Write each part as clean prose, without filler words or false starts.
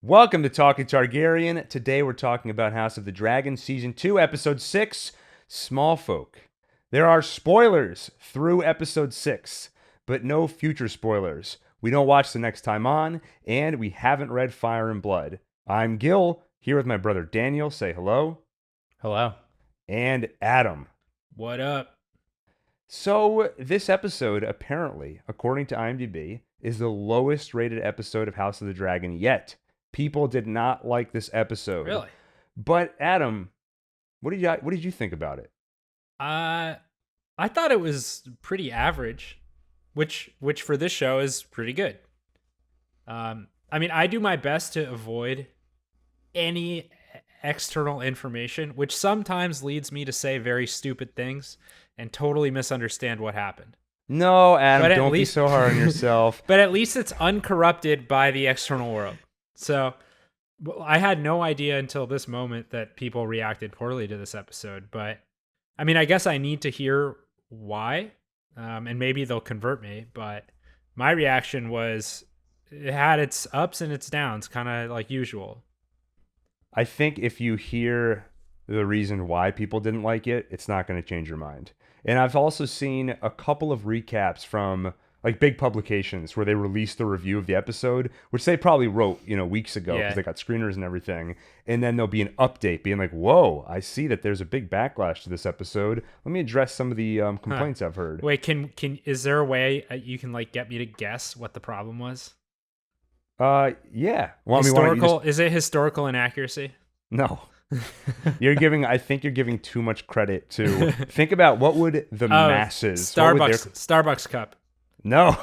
Welcome to Talking Targaryen. Today we're talking about House of the Dragon, Season 2, Episode 6, Smallfolk. There are spoilers through Episode 6, but no future spoilers. We don't watch the next time on, and we haven't read Fire and Blood. I'm Gil, here with my brother Daniel. Say hello. Hello. And Adam. What up? So, this episode, apparently, according to IMDb, is the lowest rated episode of House of the Dragon yet. People did not like this episode. Really? But Adam, what did you think about it? I thought it was pretty average, which for this show is pretty good. I do my best to avoid any external information, which sometimes leads me to say very stupid things and totally misunderstand what happened. No, Adam, don't be so hard on yourself. But at least it's uncorrupted by the external world. So I had no idea until this moment that people reacted poorly to this episode. But I guess I need to hear why, and maybe they'll convert me. But my reaction was it had its ups and its downs, kind of like usual. I think if you hear the reason why people didn't like it, it's not going to change your mind. And I've also seen a couple of recaps from like big publications where they released the review of the episode, which they probably wrote, weeks ago because they got screeners and everything. And then there'll be an update being like, whoa, I see that there's a big backlash to this episode. Let me address some of the complaints I've heard. Wait, is there a way you can get me to guess what the problem was? Yeah. Well, is it historical inaccuracy? No. I think you're giving too much credit to think about what would the masses Starbucks cup. No.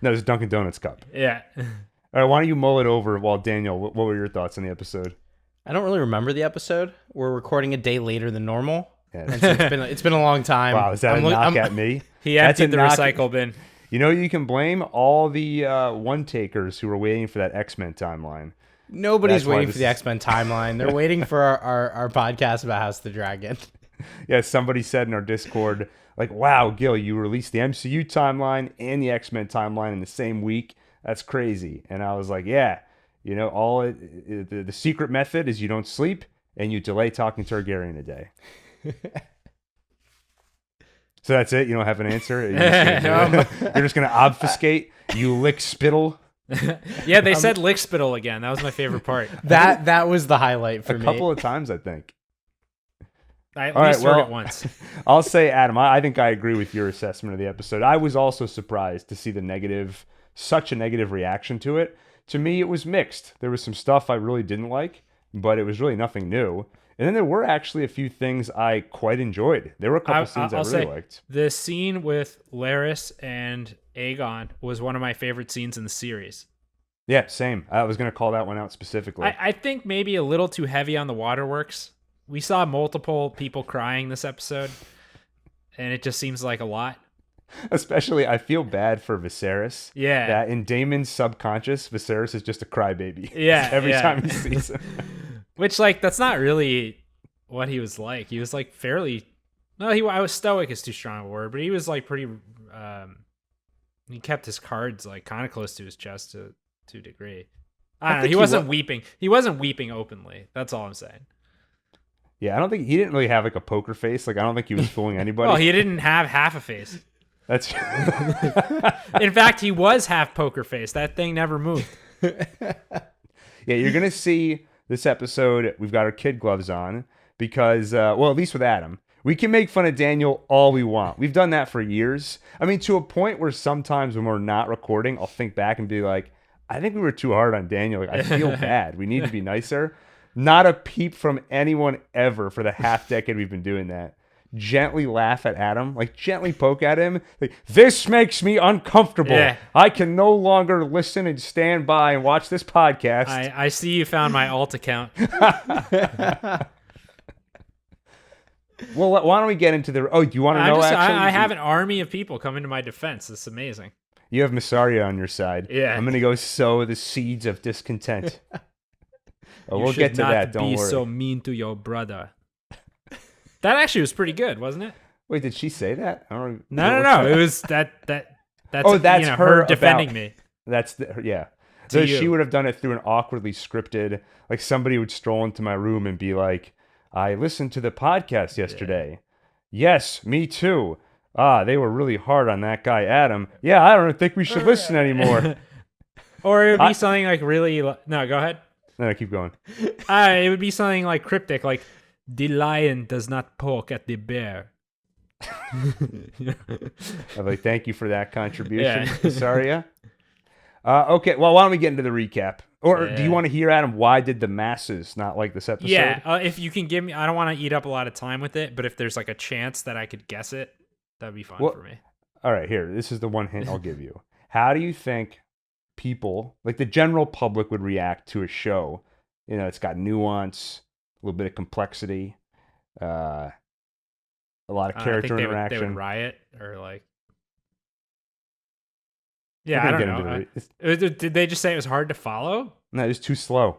No, it's Dunkin' Donuts cup. Yeah. All right, why don't you mull it over while Daniel, what were your thoughts on the episode? I don't really remember the episode. We're recording a day later than normal. Yeah. And so it's been a long time. Wow, is that a knock at me? He emptied the recycle bin. You know, you can blame all the one-takers who were waiting for that X-Men timeline. Nobody's waiting for the X-Men timeline. They're waiting for our podcast about House of the Dragon. Yeah, somebody said in our Discord, like, wow, Gil, you released the MCU timeline and the X-Men timeline in the same week. That's crazy. And I was like, yeah, the secret method is you don't sleep and you delay Talking Targaryen a day. So that's it? You don't have an answer? You're just going to obfuscate? You lick spittle? Yeah, they said lick spittle again. That was my favorite part. That was the highlight for me. A couple of times, I think. I at least heard it once. I'll say, Adam, I think I agree with your assessment of the episode. I was also surprised to see such a negative reaction to it. To me, it was mixed. There was some stuff I really didn't like, but it was really nothing new. And then there were actually a few things I quite enjoyed. There were a couple scenes I really liked. The scene with Larys and Aegon was one of my favorite scenes in the series. Yeah, same. I was going to call that one out specifically. I think maybe a little too heavy on the waterworks. We saw multiple people crying this episode, and it just seems like a lot. Especially, I feel bad for Viserys. Yeah. That in Daemon's subconscious, Viserys is just a crybaby. Yeah. Every time he sees him. Which, that's not really what he was like. He was, fairly... No, I was stoic is too strong a word, but he was, pretty... he kept his cards, kind of close to his chest to a degree. I don't know. He wasn't weeping. He wasn't weeping openly. That's all I'm saying. Yeah, I don't think he didn't really have a poker face. I don't think he was fooling anybody. Well, he didn't have half a face. That's true. In fact, he was half poker face. That thing never moved. Yeah, you're going to see this episode, we've got our kid gloves on because, at least with Adam, we can make fun of Daniel all we want. We've done that for years. To a point where sometimes when we're not recording, I'll think back and be like, I think we were too hard on Daniel. I feel bad. We need to be nicer. Not a peep from anyone ever for the half decade we've been doing that. Gently laugh at Adam, gently poke at him. This makes me uncomfortable. Yeah. I can no longer listen and stand by and watch this podcast. I see you found my alt account. Well, why don't we get into the... Oh, do you want to know, actually? I have an army of people coming to my defense. It's amazing. You have Mysaria on your side. Yeah. I'm going to go sow the seeds of discontent. We'll get to that, don't worry. You should not be so mean to your brother. That actually was pretty good, wasn't it? Wait, did she say that? No. It was that's her her defending me. That's yeah. to She you. would have done it through an awkwardly scripted, like somebody would stroll into my room and be like, I listened to the podcast yesterday. Yes, me too. Ah, they were really hard on that guy, Adam. Yeah, I don't think we should listen anymore. Or it would be something like really. No, go ahead. No, keep going. It would be something like cryptic, like the lion does not poke at the bear. I'm like, thank you for that contribution, Yeah. Saria. Okay, well, why don't we get into the recap? Or do you want to hear, Adam, why did the masses not like this episode? Yeah, if you can give me, I don't want to eat up a lot of time with it, but if there's like a chance that I could guess it, that'd be fun for me. All right, here, this is the one hint I'll give you. How do you think people, like the general public, would react to a show? You know, it's got nuance, a little bit of complexity, a lot of character interaction. They would riot or like. Yeah, I don't know. Did they just say it was hard to follow? No, it was too slow.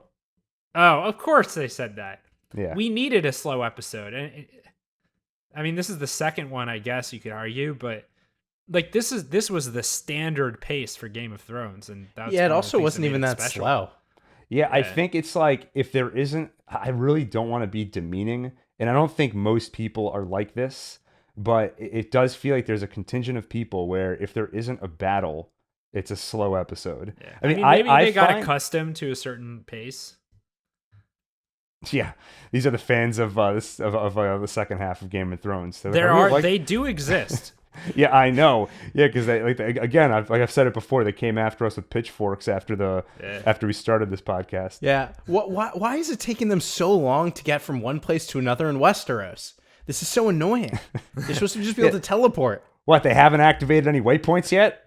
Oh, of course they said that. Yeah. We needed a slow episode. And I mean, this is the second one, I guess you could argue, but like this was the standard pace for Game of Thrones, and that's it also wasn't even that slow. Yeah, I think it's like if there isn't, I really don't want to be demeaning, and I don't think most people are like this, but it does feel like there's a contingent of people where if there isn't a battle, it's a slow episode. Yeah. I mean, maybe they got find... accustomed to a certain pace. Yeah, these are the fans of the second half of Game of Thrones. They do exist. Yeah, I know. Yeah, because again, I've said it before. They came after us with pitchforks after we started this podcast. Yeah. Why is it taking them so long to get from one place to another in Westeros? This is so annoying. They're supposed to just be able to teleport. What? They haven't activated any waypoints yet?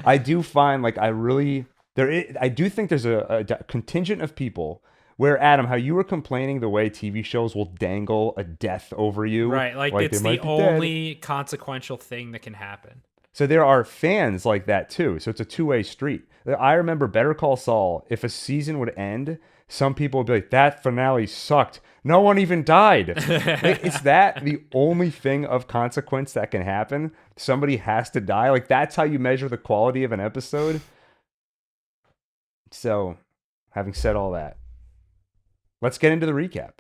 I do find I do think there's a contingent of people where, Adam, how you were complaining the way TV shows will dangle a death over you. Right, like it's the only consequential thing that can happen. So there are fans like that too. So it's a two-way street. I remember Better Call Saul, if a season would end, some people would be like, that finale sucked. No one even died. Is that the only thing of consequence that can happen? Somebody has to die? Like, that's how you measure the quality of an episode? So, having said all that, let's get into the recap.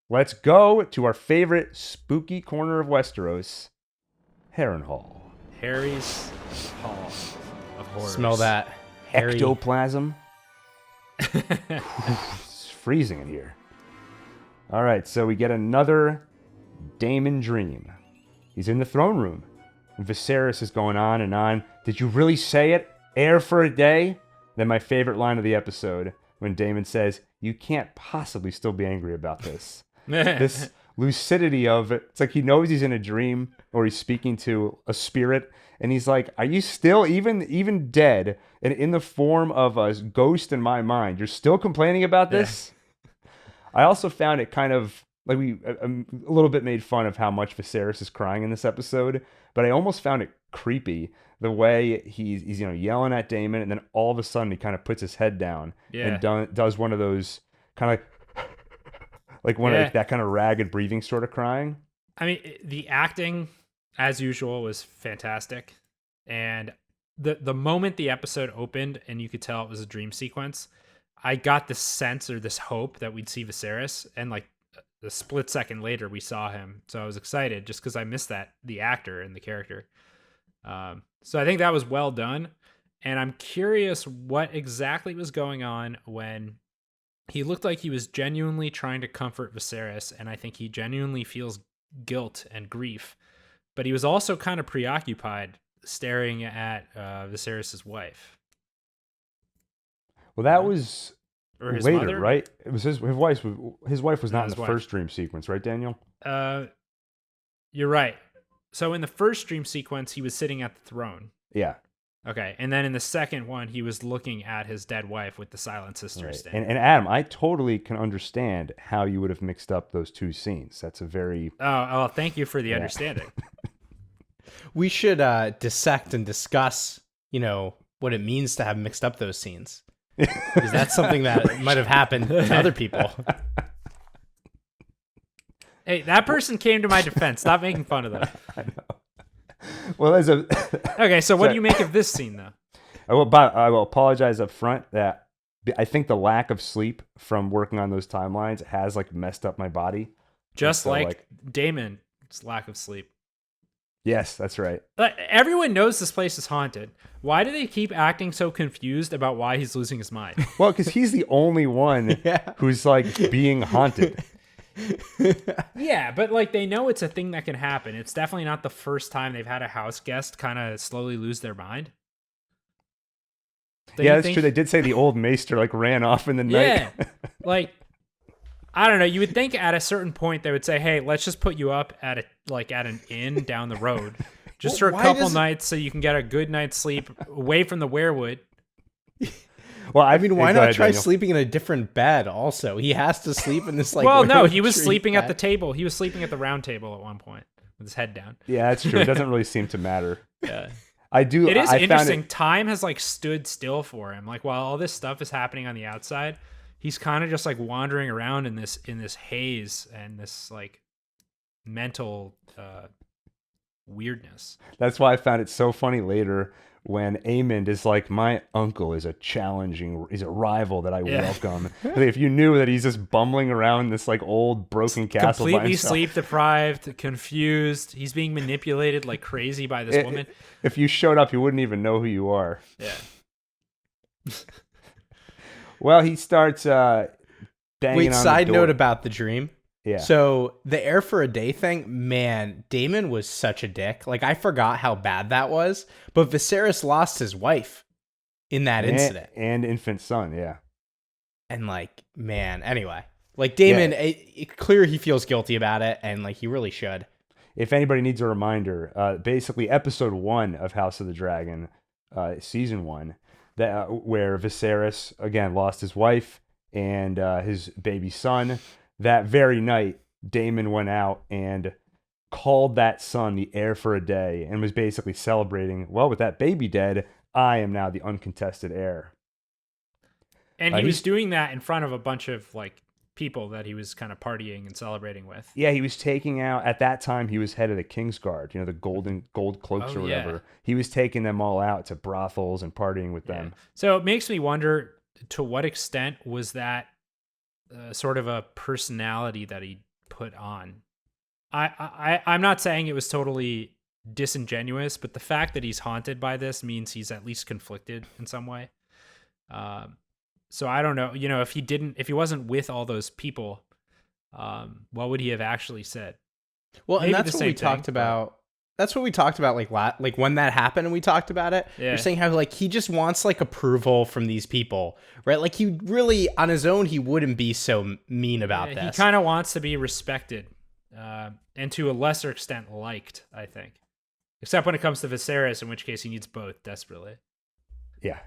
Let's go to our favorite spooky corner of Westeros, Harrenhal. Harry's Hall of Horrors. Smell that. Harry. Ectoplasm. It's freezing in here. All right, so we get another Daemon dream. He's in the throne room, and Viserys is going on and on. Did you really say it? Air for a day? Then my favorite line of the episode, when Daemon says, you can't possibly still be angry about this. This lucidity of it. It's like he knows he's in a dream or he's speaking to a spirit, and he's like, are you still, even dead, and in the form of a ghost in my mind, you're still complaining about this? Yeah. I also found it kind of, like a little bit made fun of how much Viserys is crying in this episode, but I almost found it creepy the way he's yelling at Daemon, and then all of a sudden he kind of puts his head down and does one of those kind of like that kind of ragged breathing sort of crying. I mean, the acting, as usual, was fantastic, and the moment the episode opened and you could tell it was a dream sequence, I got this sense or this hope that we'd see Viserys, and like a split second later we saw him, so I was excited just because I missed the actor and the character. So I think that was well done, and I'm curious what exactly was going on when he looked like he was genuinely trying to comfort Viserys, and I think he genuinely feels guilt and grief, but he was also kind of preoccupied staring at Viserys' wife. Well, that was or his later, mother? Right? It was his wife. His wife was not in the first dream sequence, right, Daniel? You're right. So in the first dream sequence, he was sitting at the throne. Yeah. Okay, and then in the second one, he was looking at his dead wife with the Silent Sisters. Right. Standing. And Adam, I totally can understand how you would have mixed up those two scenes. That's a very... Oh, thank you for the understanding. We should dissect and discuss, what it means to have mixed up those scenes. Because that's something that might have happened to other people. Hey, that person came to my defense. Stop making fun of them. I know. Well, okay, so what do you make of this scene, though? I will apologize up front that I think the lack of sleep from working on those timelines has like messed up my body. Just So, like Daemon's lack of sleep. Yes, that's right. But everyone knows this place is haunted. Why do they keep acting so confused about why he's losing his mind? Well, because he's the only one who's like being haunted. Yeah, but like they know it's a thing that can happen. It's definitely not the first time they've had a house guest kind of slowly lose their mind. Don't Yeah, you that's think? true. They did say the old maester like ran off in the night. Yeah, like I don't know. You would think at a certain point they would say, "Hey, let's just put you up at an inn down the road, just for a Why couple does- nights, so you can get a good night's sleep away from the werewood." Well, I mean, why go not ahead, try Daniel. sleeping in a different bed? Also, he has to sleep in this like. Well, no, weird he was tree sleeping at bed. the table. He was sleeping at the round table at one point with his head down. Yeah, that's true. It doesn't really seem to matter. Yeah. I do. It is I found interesting. Time has like stood still for him. Like while all this stuff is happening on the outside, he's kind of just like wandering around in this haze and this like mental weirdness. That's why I found it so funny later when Aemond is like, my uncle is a rival that I welcome. Like, if you knew that he's just bumbling around this like old broken castle by Completely himself. sleep deprived, confused. He's being manipulated like crazy by this woman. If you showed up, you wouldn't even know who you are. Yeah. Well, he starts banging Wait, on side the door. note about the dream. Yeah. So the air for a day thing, man, Daemon was such a dick. Like I forgot how bad that was. But Viserys lost his wife in that incident. And infant son, yeah. And like, man, anyway. Like Daemon, it clear he feels guilty about it, and like he really should. If anybody needs a reminder, basically episode 1 of House of the Dragon, season 1, that where Viserys again lost his wife and his baby son. That very night, Daemon went out and called that son the heir for a day and was basically celebrating, well, with that baby dead, I am now the uncontested heir. And he he's- was doing that in front of a bunch of like people that he was kind of partying and celebrating with. Yeah, he was taking out, at that time, he was head of the Kingsguard, the gold cloaks Oh, or yeah. whatever. He was taking them all out to brothels and partying with them. So it makes me wonder to what extent was that sort of a personality that he put on. I'm not saying it was totally disingenuous, but the fact that he's haunted by this means he's at least conflicted in some way. So I don't know, if he wasn't with all those people, what would he have actually said? Well, Maybe and that's the what we same thing, talked about. That's what we talked about, like when that happened and we talked about it. Yeah. You're saying how like he just wants like approval from these people, right? Like he really on his own he wouldn't be so mean about He this. kind of wants to be respected, and to a lesser extent liked, I think. Except when it comes to Viserys, in which case he needs both desperately. Yeah.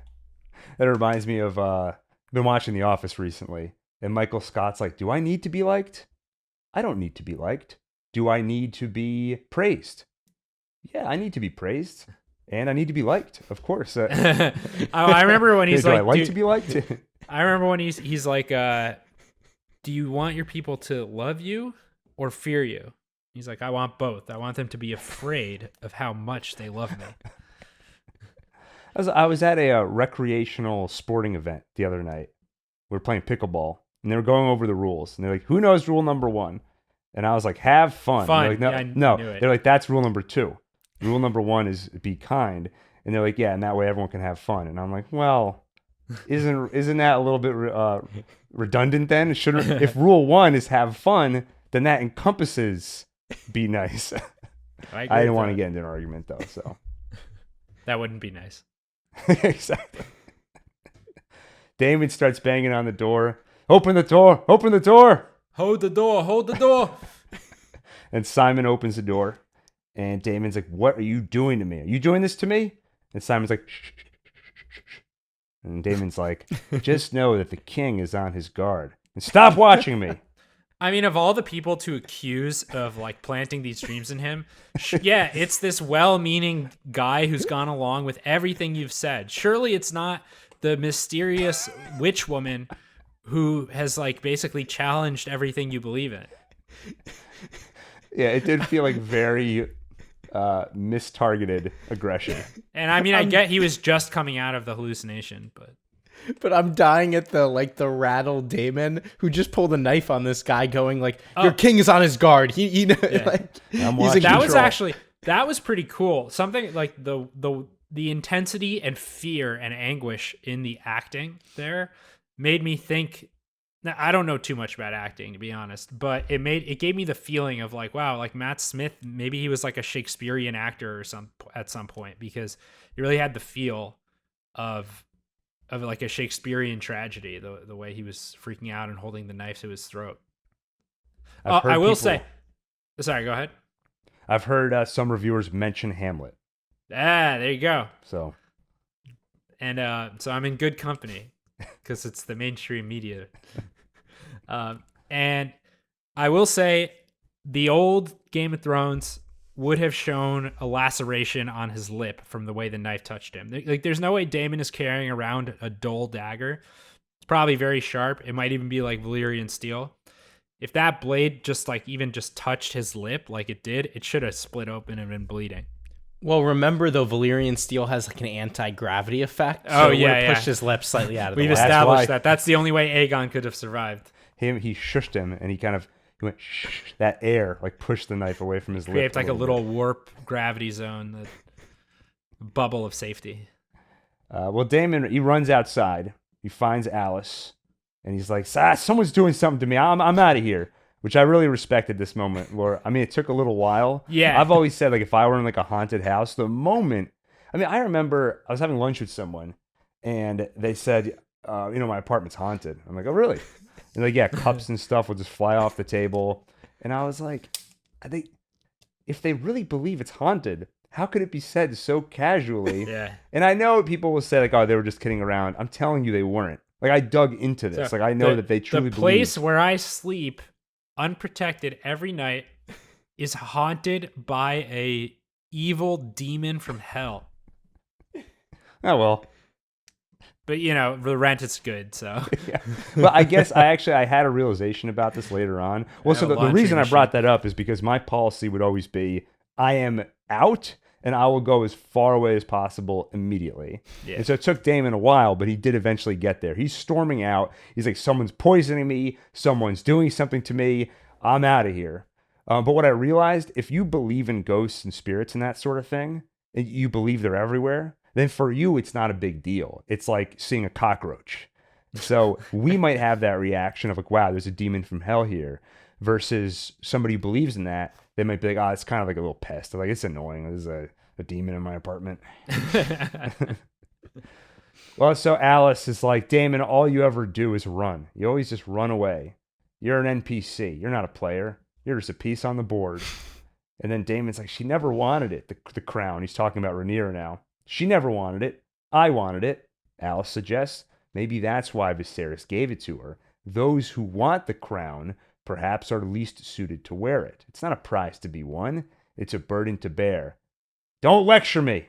That reminds me of, been watching The Office recently, and Michael Scott's like, do I need to be liked? I don't need to be liked. Do I need to be praised? Yeah, I need to be praised. And I need to be liked, of course. I remember when he's do like, I like "Dude," to be liked? I remember when he's like, do you want your people to love you or fear you? He's like, I want both. I want them to be afraid of how much they love me. I was at a recreational sporting event the other night. We were playing pickleball, and they were going over the rules. And they're like, who knows rule number 1? And I was like, have fun. Fun. They're like, no, Yeah, I no. knew it. They're like, that's rule number 2. Rule number 1 is be kind. And they're like, yeah, and that way everyone can have fun. And I'm like, well, isn't that a little bit redundant then? If rule 1 is have fun, then that encompasses be nice. I didn't want to get into an argument though, so. That wouldn't be nice. Exactly. Daemon starts banging on the door. Open the door! Open the door! Hold the door. Hold the door. And Simon opens the door. And Daemon's like, what are you doing to me? Are you doing this to me? And Simon's like, shh, shh, shh, shh, shh, shh. And Daemon's like, just know that the king is on his guard. And stop watching me. I mean, of all the people to accuse of like planting these dreams in him, yeah, it's this well-meaning guy who's gone along with everything you've said. Surely it's not the mysterious witch woman who has like basically challenged everything you believe in. Yeah, it did feel like very mistargeted aggression. And I mean, I get he was just coming out of the hallucination, But I'm dying at the rattled Daemon who just pulled a knife on this guy, going like, "Your king is on his guard." He like he's in that was pretty cool. Something like the intensity and fear and anguish in the acting there made me think. Now, I don't know too much about acting, to be honest, but it gave me the feeling of like, wow, like Matt Smith, maybe he was like a Shakespearean actor or at some point, because he really had the feel of like a Shakespearean tragedy, the way he was freaking out and holding the knife to his throat. I will say, sorry, go ahead. I've heard some reviewers mention Hamlet. There you go. So I'm in good company because it's the mainstream media. And I will say the old Game of Thrones would have shown a laceration on his lip from the way the knife touched him. Like, there's no way Daemon is carrying around a dull dagger. It's probably very sharp. It might even be like Valyrian steel. If that blade just touched his lip like it did, it should have split open and been bleeding. Well, remember though, Valyrian steel has like an anti-gravity effect. So pushed his lip slightly out of the way. We've established that. That's the only way Aegon could have survived. He shushed him, and he went shh, that air like pushed the knife away from his lip. Creates like a little warp gravity zone, the bubble of safety. Well, Daemon, he runs outside. He finds Alice, and he's like, someone's doing something to me. I'm out of here. Which I really respected this moment, Laura. I mean, it took a little while. Yeah. I've always said, like, if I were in like a haunted house, the moment, I mean, I remember I was having lunch with someone, and they said, my apartment's haunted. I'm like, oh, really? And like, yeah, cups and stuff will just fly off the table. And I was like, if they really believe it's haunted, how could it be said so casually? Yeah. And I know people will say, like, oh, they were just kidding around. I'm telling you, they weren't. Like, I dug into this. So like, I know that they truly believe. The place where I sleep unprotected every night is haunted by a evil demon from hell. Oh, well. But, the rent is good, so. Yeah. Well, I guess I had a realization about this later on. Well, so the reason I brought that up is because my policy would always be, I am out, and I will go as far away as possible immediately. Yeah. And so it took Daemon a while, but he did eventually get there. He's storming out. He's like, someone's poisoning me. Someone's doing something to me. I'm out of here. But what I realized, if you believe in ghosts and spirits and that sort of thing, and you believe they're everywhere, then for you, it's not a big deal. It's like seeing a cockroach. So we might have that reaction of like, wow, there's a demon from hell here, versus somebody who believes in that. They might be like, oh, it's kind of like a little pest. They're like, it's annoying. There's a demon in my apartment. Well, so Alice is like, Daemon, all you ever do is run. You always just run away. You're an NPC. You're not a player. You're just a piece on the board. And then Daemon's like, she never wanted it, the crown. He's talking about Rhaenyra now. She never wanted it. I wanted it. Alice suggests maybe that's why Viserys gave it to her. Those who want the crown perhaps are least suited to wear it. It's not a prize to be won. It's a burden to bear. Don't lecture me.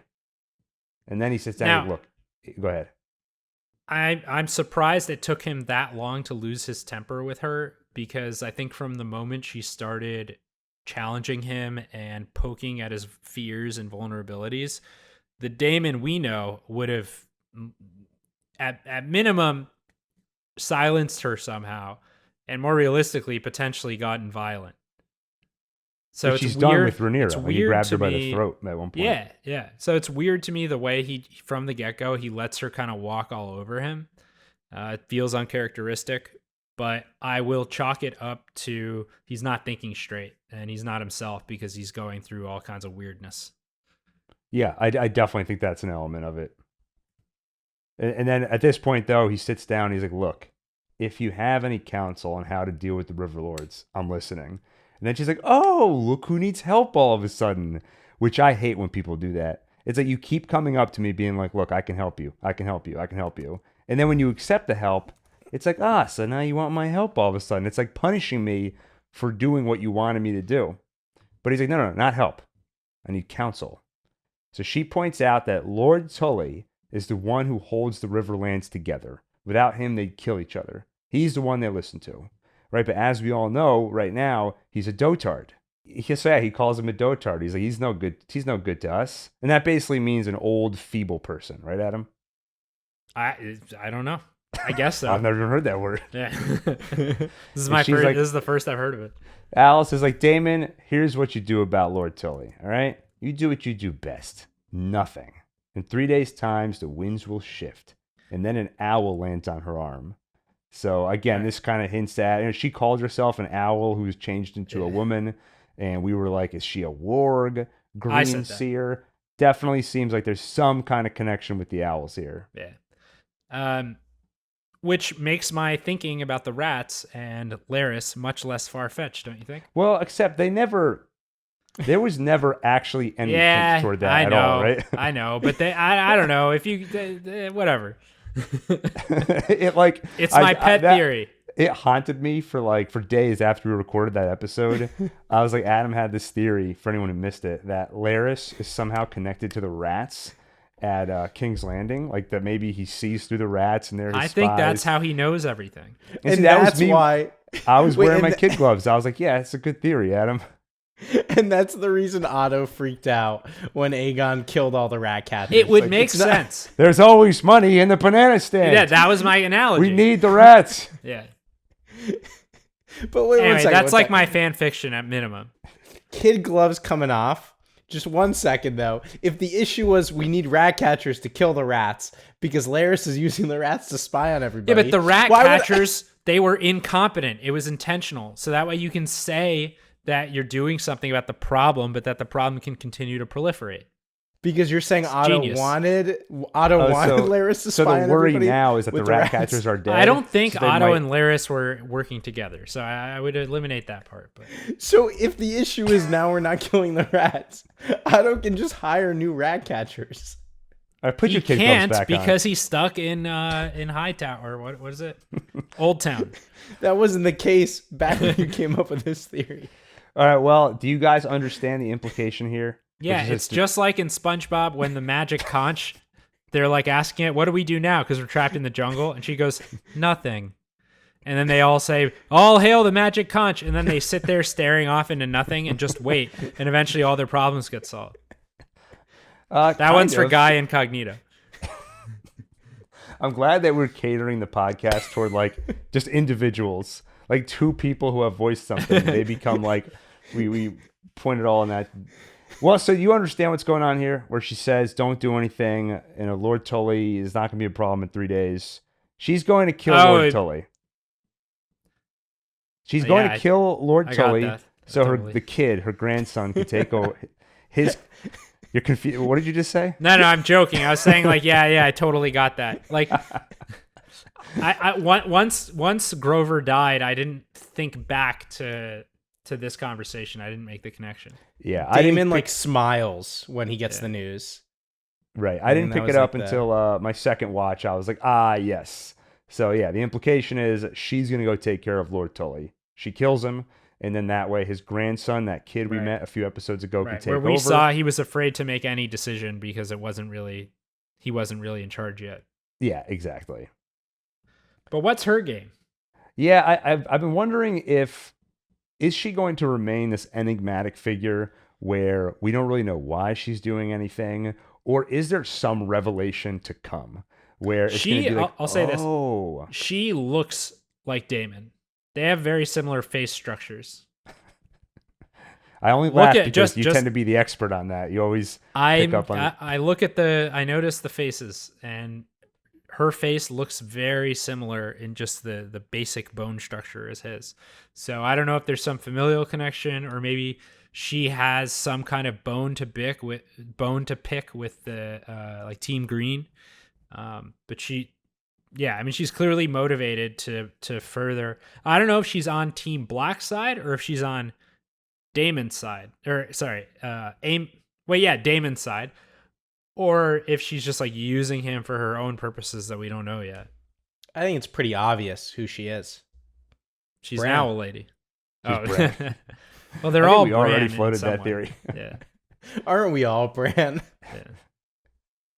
And then he sits down and look, go ahead. I'm surprised it took him that long to lose his temper with her, because I think from the moment she started challenging him and poking at his fears and vulnerabilities, the Daemon we know would have, at minimum, silenced her somehow, and more realistically, potentially gotten violent. So she's done with Rhaenyra. Like, he grabbed her by the throat at one point. Yeah. So it's weird to me the way he, from the get-go, he lets her kind of walk all over him. It feels uncharacteristic, but I will chalk it up to he's not thinking straight, and he's not himself because he's going through all kinds of weirdness. Yeah, I definitely think that's an element of it. And then at this point, though, he sits down and he's like, look, if you have any counsel on how to deal with the River Lords, I'm listening. And then she's like, oh, look who needs help all of a sudden, which I hate when people do that. It's like you keep coming up to me being like, look, I can help you. I can help you. I can help you. And then when you accept the help, it's like, so now you want my help all of a sudden. It's like punishing me for doing what you wanted me to do. But he's like, no, not help. I need counsel. So she points out that Lord Tully is the one who holds the Riverlands together. Without him, they'd kill each other. He's the one they listen to. Right, but as we all know, right now, he's a dotard. he calls him a dotard. He's like, he's no good. He's no good to us. And that basically means an old, feeble person, right, Adam? I don't know. I guess so. I've never even heard that word. Yeah. This is my she's first. like- This is the first I've heard of it. Alice is like, Daemon, here's what you do about Lord Tully, all right? You do what you do best. Nothing. In 3 days' time, the winds will shift, and then an owl lands on her arm. So, again, this kind of hints at, she called herself an owl who's changed into a woman, and we were like, is she a warg, I said green that. seer? Definitely seems like there's some kind of connection with the owls here. Yeah. Which makes my thinking about the rats and Laris much less far-fetched, don't you think? Well, except there was never actually any Yeah, hint toward that I at know. all, right? I know, but I don't know if you whatever. It's my pet theory. It haunted me for days after we recorded that episode. I was like, Adam had this theory, for anyone who missed it, that Laris is somehow connected to the rats at King's Landing, like that maybe he sees through the rats and they're his I think that's spies. how he knows everything. And see, And that was that's me. why. I was Wait, wearing and my kid gloves. I was like, yeah, it's a good theory, Adam. And that's the reason Otto freaked out when Aegon killed all the rat catchers. It would Like, make it's not- sense. There's always money in the banana stand. Yeah, that was my analogy. We need the rats. Yeah. But wait Anyway, one second. that's one like second. my fan fiction at minimum. Kid gloves coming off. Just 1 second though. If the issue was we need rat catchers to kill the rats because Laris is using the rats to spy on Yeah, everybody. but the rat why would- catchers, they were incompetent. It was intentional. So that way you can say that you're doing something about the problem, but that the problem can continue to proliferate. because you're saying Otto genius. wanted So Laris to so spy the on worry everybody now is that the with rat rats. catchers are dead. I don't think so they Otto might- and Laris were working together. So I would eliminate that part. But So if the issue is now we're not killing the rats, Otto can just hire new rat catchers. All right, put he your kid can't gloves back because he's stuck in Hightower. What is it? Old Town. That wasn't the case back when you came up with this theory. on. All right. Well, do you guys understand the implication here? Yeah, Which is it's just like in SpongeBob when the magic conch, they're like asking it, what do we do now? Because we're trapped in the jungle. And she goes, nothing. And then they all say, all hail the magic conch. And then they sit there staring off into nothing and just wait. And eventually all their problems get solved. That one's for Guy Incognito. I'm glad that we're catering the podcast toward like just individuals, like two people who have voiced something. They become like we point it all in that. Well, so you understand what's going on here, where she says, "Don't do anything," and Lord Tully is not going to be a problem in 3 days. She's going to kill Lord Tully. She's going Yeah, to kill Lord I got Tully, that. so Totally. the kid, her grandson, can take over his. You're confused. What did you just say? No, I'm joking. I was saying like, yeah, I totally got that. Like, once Grover died, I didn't think back to this conversation. I didn't make the connection. Yeah, I Daemon didn't like smiles when he gets the news. Right. I didn't that pick was it up like until my second watch. I was like, yes. So, yeah, the implication is she's going to go take care of Lord Tully. She kills him, and then that way his grandson, that kid we Right. met a few episodes ago, can Right. take Where we over. saw he was afraid to make any decision because he wasn't really in charge yet. Yeah, exactly. But what's her game? Yeah, I've been wondering is she going to remain this enigmatic figure where we don't really know why she's doing anything, or is there some revelation to come where it's going to be like, I'll say this. oh, She looks like Daemon. They have very similar face structures. I only Look laugh at- because just- you just- tend to be the expert on that. You always pick up on it. I notice the faces, and her face looks very similar in just the basic bone structure as his. So I don't know if there's some familial connection, or maybe she has some kind of bone to pick with the like Team Green. But she's clearly motivated to further. I don't know if she's on Team Black side or if she's on Daemon's side, Daemon's side, or if she's just like using him for her own purposes that we don't know yet. I think it's pretty obvious who she is. She's Bran. an owl lady. She's Bran. Well, they're I think all we already Bran in floated some that way. theory. Yeah, Aren't we all, Bran? yeah.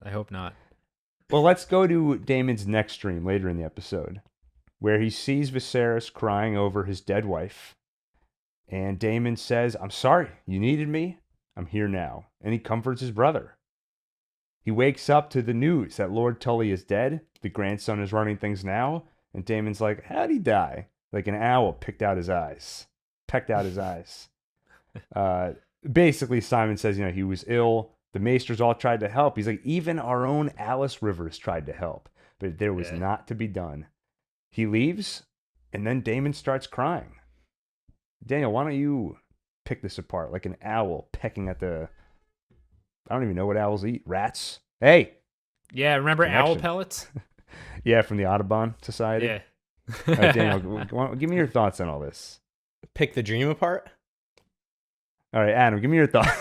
I hope not. Well, let's go to Daemon's next dream later in the episode, where he sees Viserys crying over his dead wife. And Daemon says, I'm sorry, you needed me. I'm here now. And he comforts his brother. He wakes up to the news that Lord Tully is dead. The grandson is running things now. And Daemon's like, how'd he die? Like an owl pecked out his eyes. Basically, Simon says, he was ill. The maesters all tried to help. He's like, even our own Alice Rivers tried to help. But there was not to be done. He leaves, and then Daemon starts crying. Daniel, why don't you pick this apart? Like an owl pecking at the... I don't even know what owls eat. Rats? Hey! Yeah, remember Connection. owl pellets? Yeah, from the Audubon Society. Yeah. All right, Daniel, give me your thoughts on all this. Pick the dream apart? All right, Adam, give me your thoughts.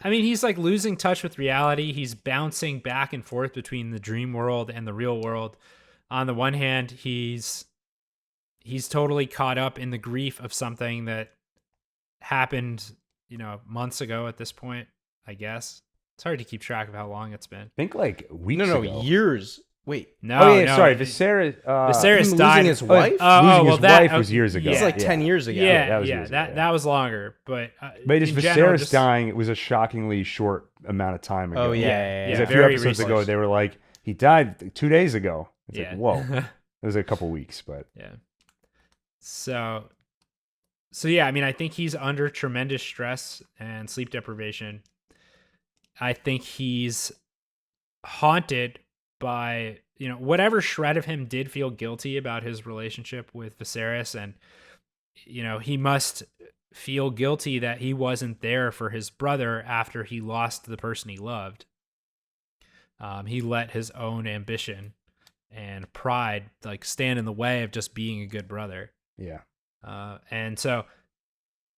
I mean, he's like losing touch with reality. He's bouncing back and forth between the dream world and the real world. On the one hand, he's totally caught up in the grief of something that happened, months ago at this point, I guess. It's hard to keep track of how long it's been. I think like weeks ago. Years. Wait. No, sorry. Viserys Viserys died. Losing his wife? Losing his wife was years ago. It's like 10 years ago. That was longer. But just Viserys dying, it was a shockingly short amount of time ago. Oh, yeah. It was a few episodes ago, they were like, he died 2 days ago. It's like, whoa. It was a couple weeks, but... Yeah. So yeah, I mean, I think he's under tremendous stress and sleep deprivation. I think he's haunted by, whatever shred of him did feel guilty about his relationship with Viserys. And, he must feel guilty that he wasn't there for his brother after he lost the person he loved. He let his own ambition and pride stand in the way of just being a good brother. Yeah. And so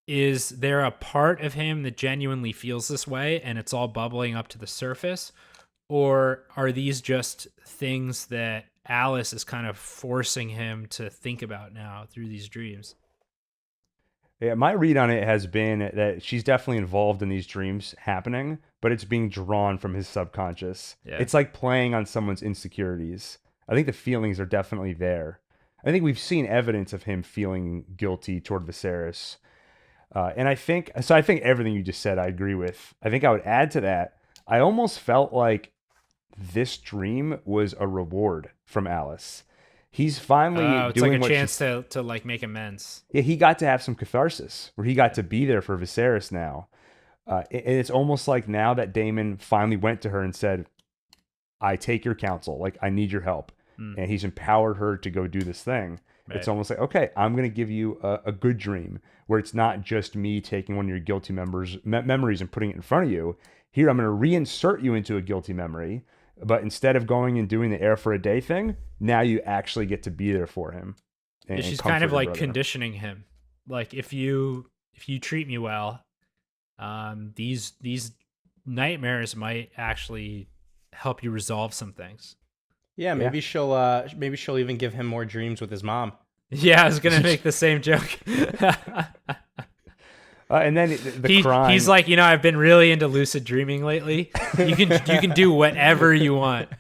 is there a part of him that genuinely feels this way and it's all bubbling up to the surface? Or are these just things that Alice is kind of forcing him to think about now through these dreams? Yeah, my read on it has been that she's definitely involved in these dreams happening, but it's being drawn from his subconscious. Yeah. It's like playing on someone's insecurities. I think the feelings are definitely there. I think we've seen evidence of him feeling guilty toward Viserys. And I think everything you just said, I agree with. I think I would add to that, I almost felt like this dream was a reward from Alice. He's finally it's doing like a chance to make amends. Yeah, he got to have some catharsis where he got to be there for Viserys now. And it's almost like now that Daemon finally went to her and said, I take your counsel. Like, I need your help. And he's empowered her to go do this thing. Right. It's almost like, okay, I'm going to give you a good dream where it's not just me taking one of your guilty memories and putting it in front of you. Here, I'm going to reinsert you into a guilty memory. But instead of going and doing the air for a day thing, now you actually get to be there for him. And she's kind of like conditioning him. Like, if you treat me well, these nightmares might actually help you resolve some things. Yeah, maybe she'll even give him more dreams with his mom. Yeah, I was gonna make the same joke. And then the crime. He's like, I've been really into lucid dreaming lately. You can do whatever you want.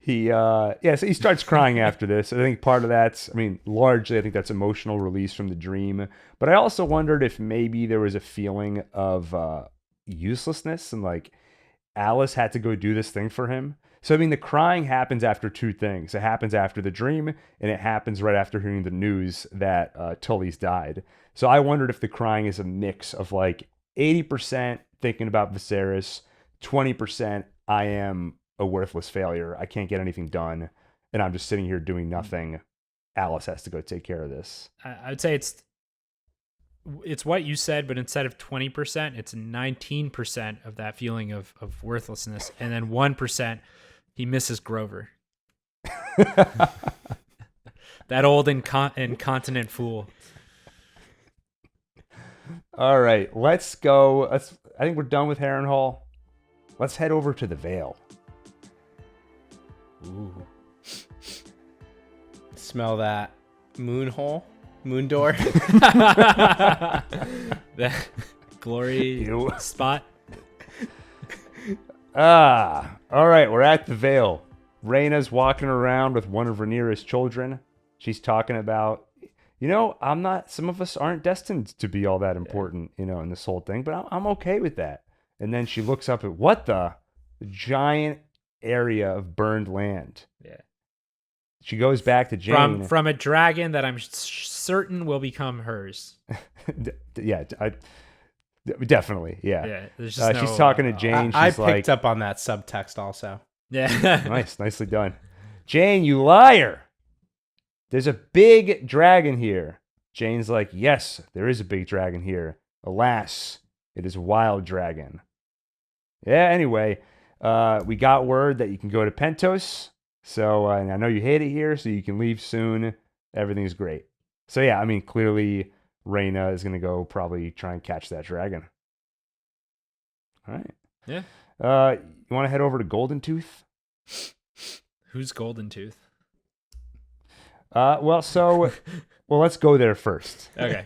So he starts crying after this. I think part of that's, largely I think that's emotional release from the dream. But I also wondered if maybe there was a feeling of uselessness and like Alice had to go do this thing for him. So, the crying happens after two things. It happens after the dream, and it happens right after hearing the news that Tully's died. So I wondered if the crying is a mix of like 80% thinking about Viserys, 20% I am a worthless failure. I can't get anything done, and I'm just sitting here doing nothing. Alice has to go take care of this. I would say it's what you said, but instead of 20%, it's 19% of that feeling of worthlessness. And then 1%, he misses Grover. That old incontinent fool. All right, let's go. I think we're done with Harrenhal. Let's head over to the Vale. Ooh. Smell that moon hole? Moon door. That glory spot. All right, we're at the Vale. Rhaena's walking around with one of Rhaenyra's children. She's talking about, some of us aren't destined to be all that important, in this whole thing, but I'm okay with that. And then she looks up at what the giant area of burned land. Yeah. She goes back to Jane. From a dragon that I'm certain will become hers. Definitely, yeah. Yeah, there's just she's talking to Jane. I She's picked up on that subtext also. Yeah. Nicely done. Jane, you liar. There's a big dragon here. Jane's like, yes, there is a big dragon here. Alas, it is a wild dragon. Yeah, anyway, we got word that you can go to Pentos. So and I know you hate it here, so you can leave soon. Everything's great. So yeah, I mean, clearly Raena is going to go probably try and catch that dragon. All right. Yeah. You want to head over to Goldentooth? Who's Goldentooth? Well, let's go there first. Okay.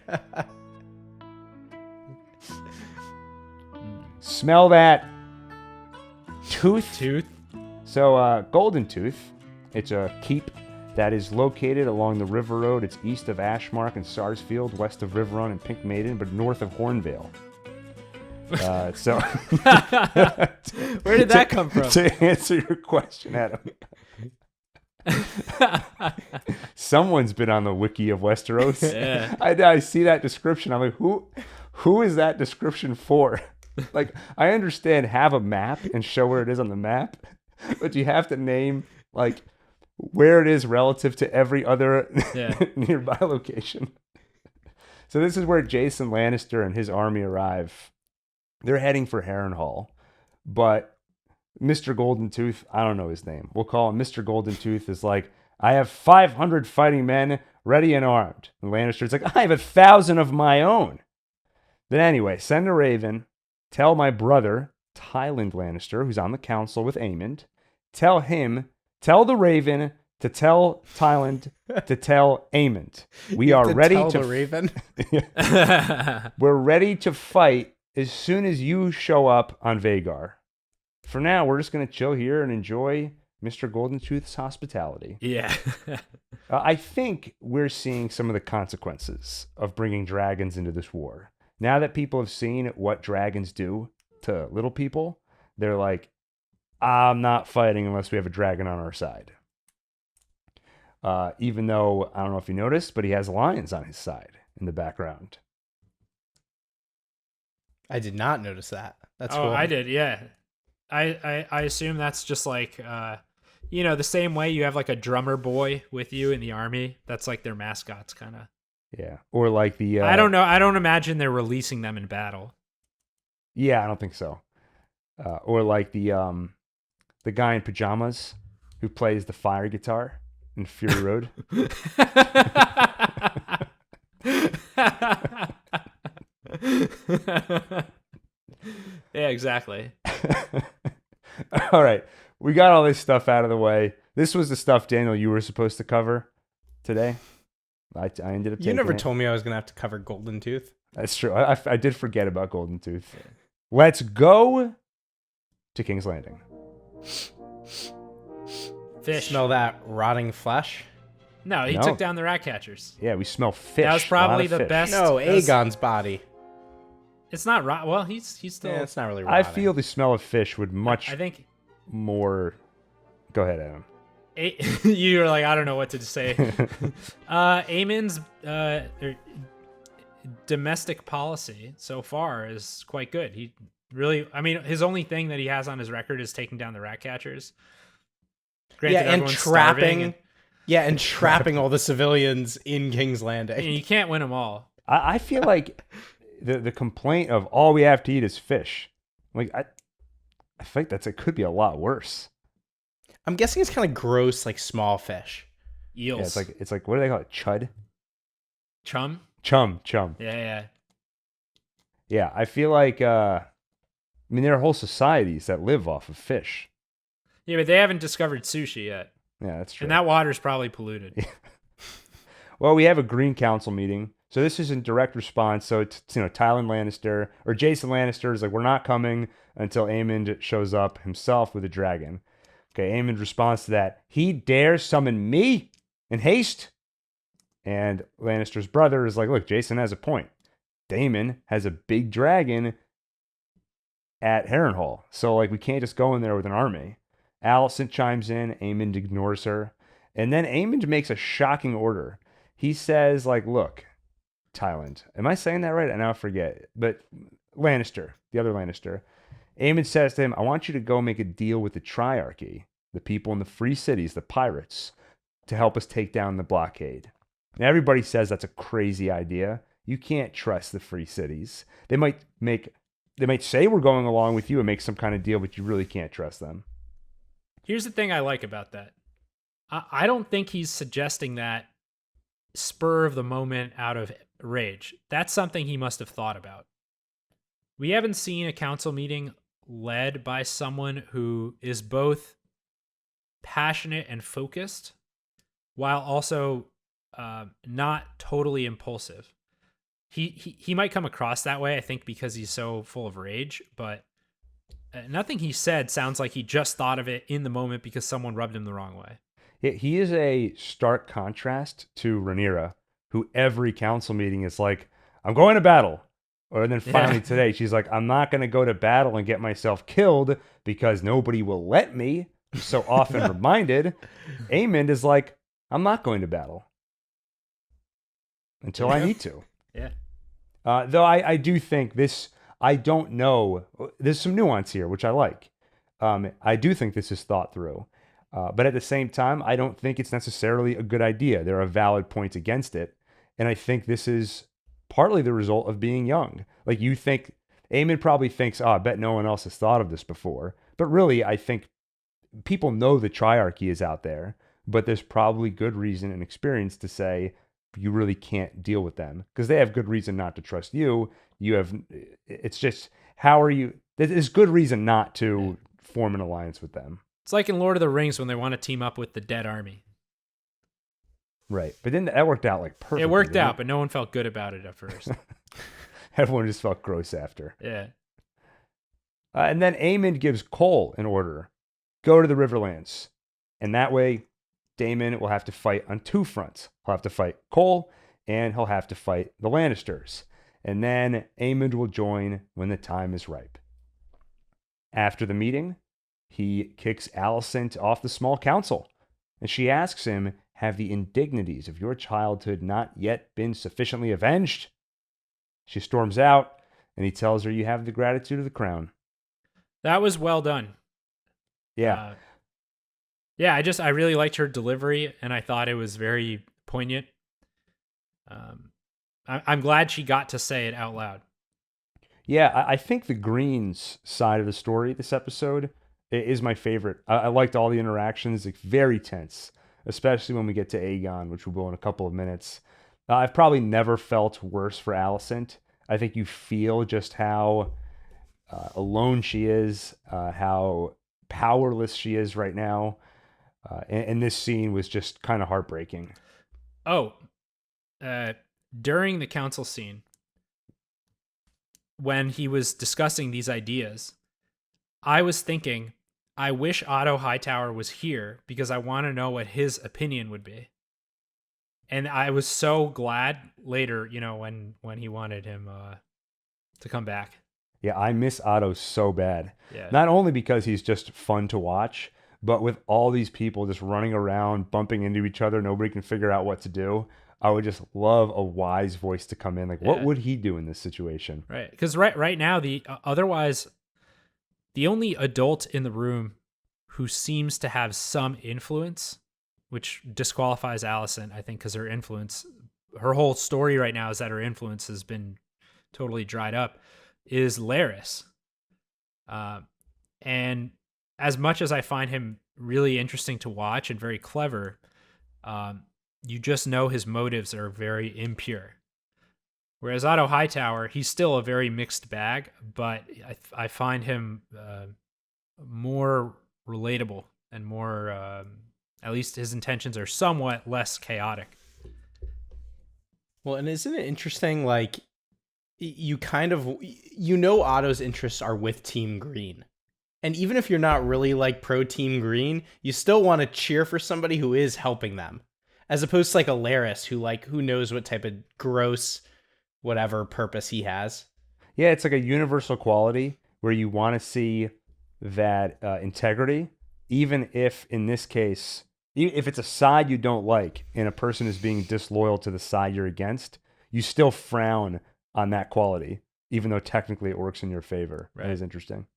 Smell that tooth? Tooth? So, Goldentooth, it's a keep that is located along the River Road. It's east of Ashmark and Sarsfield, west of Riverrun and Pink Maiden, but north of Hornvale. Where did that come from? To answer your question, Adam. Someone's been on the wiki of Westeros. Yeah. I see that description. I'm like, who is that description for? Like, I understand have a map and show where it is on the map, but you have to name like where it is relative to every other nearby location. So this is where Jason Lannister and his army arrive. They're heading for Harrenhal, but Mr. Goldentooth, I don't know his name. We'll call him Mr. Goldentooth, is like, I have 500 fighting men ready and armed. And Lannister's like, I have 1,000 of my own. Then anyway, send a raven, tell my brother, Tyland Lannister, who's on the council with Aemond, tell the raven to tell Tyland to tell Aemond. We are ready to the raven. We're ready to fight as soon as you show up on Vhagar. For now, we're just going to chill here and enjoy Mr. Goldentooth's hospitality. Yeah. I think we're seeing some of the consequences of bringing dragons into this war. Now that people have seen what dragons do to little people, they're like, I'm not fighting unless we have a dragon on our side. Even though, I don't know if you noticed, but he has lions on his side in the background. I did not notice that. That's cool. cool. I did, yeah. I assume that's just like, the same way you have like a drummer boy with you in the army. That's like their mascots, kind of. Yeah, or like the... I don't know. I don't imagine they're releasing them in battle. Yeah, I don't think so. Or like the guy in pajamas who plays the fire guitar in Fury Road. Yeah, exactly. All right. We got all this stuff out of the way. This was the stuff, Daniel, you were supposed to cover today. I ended up taking You never it. told me I was going to have to cover Goldentooth. That's true. I did forget about Goldentooth. Let's go to King's Landing. Fish. Smell that rotting flesh? No, he took down the rat catchers. Yeah, we smell fish. That was probably the best. No, Aegon's body. It's not rot. Well, he's still. Yeah, it's not really rotting. I feel the smell of fish would much I think more. Go ahead, Adam. You were like, I don't know what to say. Aemon's domestic policy so far is quite good. He really, his only thing that he has on his record is taking down the rat catchers. Granted, and trapping. And trapping all the civilians in King's Landing. You can't win them all. I feel like the complaint of all we have to eat is fish. Like I think it could be a lot worse. I'm guessing it's kind of gross, like small fish. Eels. Yeah, it's like what do they call it? Chud? Chum. Yeah. Yeah. I feel like there are whole societies that live off of fish. Yeah, but they haven't discovered sushi yet. Yeah, that's true. And that water's probably polluted. Well, we have a Green Council meeting. So this is in direct response. So it's, Tyland Lannister or Jason Lannister is like, we're not coming until Aemond shows up himself with a dragon. Okay, Aemond responds to that. He dares summon me in haste. And Lannister's brother is like, look, Jason has a point. Daemon has a big dragon at Harrenhal. So, like, we can't just go in there with an army. Alicent chimes in. Aemond ignores her. And then Aemond makes a shocking order. He says, like, look, Tyland. Am I saying that right? I now forget. But Lannister, the other Lannister. Aemond says to him, I want you to go make a deal with the Triarchy, the people in the free cities, the pirates, to help us take down the blockade. And everybody says that's a crazy idea. You can't trust the free cities. They might say we're going along with you and make some kind of deal, but you really can't trust them. Here's the thing I like about that. I don't think he's suggesting that spur of the moment out of rage. That's something he must have thought about. We haven't seen a council meeting led by someone who is both passionate and focused while also not totally impulsive. He might come across that way, I think, because he's so full of rage, but nothing he said sounds like he just thought of it in the moment because someone rubbed him the wrong way. Yeah, he is a stark contrast to Rhaenyra, who every council meeting is like, I'm going to battle. Or then finally today, she's like, I'm not going to go to battle and get myself killed because nobody will let me. I'm so often reminded. Aemond is like, I'm not going to battle until I need to. Yeah. Though I do think this, I don't know. There's some nuance here, which I like. I do think this is thought through. But at the same time, I don't think it's necessarily a good idea. There are valid points against it. And I think this is partly the result of being young. Like, you think, Aemond probably thinks, I bet no one else has thought of this before. But really, I think people know the Triarchy is out there, but there's probably good reason and experience to say you really can't deal with them because they have good reason not to trust you. It's just, there's good reason not to form an alliance with them. It's like in Lord of the Rings when they want to team up with the dead army. Right. But then that worked out like perfectly. It worked out, but no one felt good about it at first. Everyone just felt gross after. Yeah. And then Aemond gives Cole an order. Go to the Riverlands. And that way, Daemon will have to fight on two fronts. He'll have to fight Cole, and he'll have to fight the Lannisters. And then Aemond will join when the time is ripe. After the meeting, he kicks Alicent off the small council. And she asks him, have the indignities of your childhood not yet been sufficiently avenged? She storms out, and he tells her, you have the gratitude of the crown. That was well done. Yeah. I really liked her delivery, and I thought it was very poignant. I'm glad she got to say it out loud. Yeah, I think the Greens side of the story this episode is my favorite. I liked all the interactions. It's very tense, especially when we get to Aegon, which we'll go in a couple of minutes. I've probably never felt worse for Alicent. I think you feel just how alone she is, how powerless she is right now. And this scene was just kind of heartbreaking. During the council scene, when he was discussing these ideas, I was thinking, I wish Otto Hightower was here because I want to know what his opinion would be. And I was so glad later, when he wanted him to come back. Yeah, I miss Otto so bad. Yeah. Not only because he's just fun to watch, but with all these people just running around, bumping into each other, nobody can figure out what to do. I would just love a wise voice to come in. Like, what would he do in this situation? Right. Because right now, otherwise, the only adult in the room who seems to have some influence, which disqualifies Alicent, I think, because her whole story right now is that her influence has been totally dried up, is Larys. And as much as I find him really interesting to watch and very clever, you just know his motives are very impure. Whereas Otto Hightower, he's still a very mixed bag, but I find him more relatable and more, at least his intentions are somewhat less chaotic. Well, and isn't it interesting, like, you Otto's interests are with Team Green. And even if you're not really like pro Team Green, you still want to cheer for somebody who is helping them, as opposed to like a Laris who knows what type of gross whatever purpose he has. Yeah, it's like a universal quality where you want to see that integrity, even if in this case, if it's a side you don't like and a person is being disloyal to the side you're against, you still frown on that quality, even though technically it works in your favor. Right. That is interesting.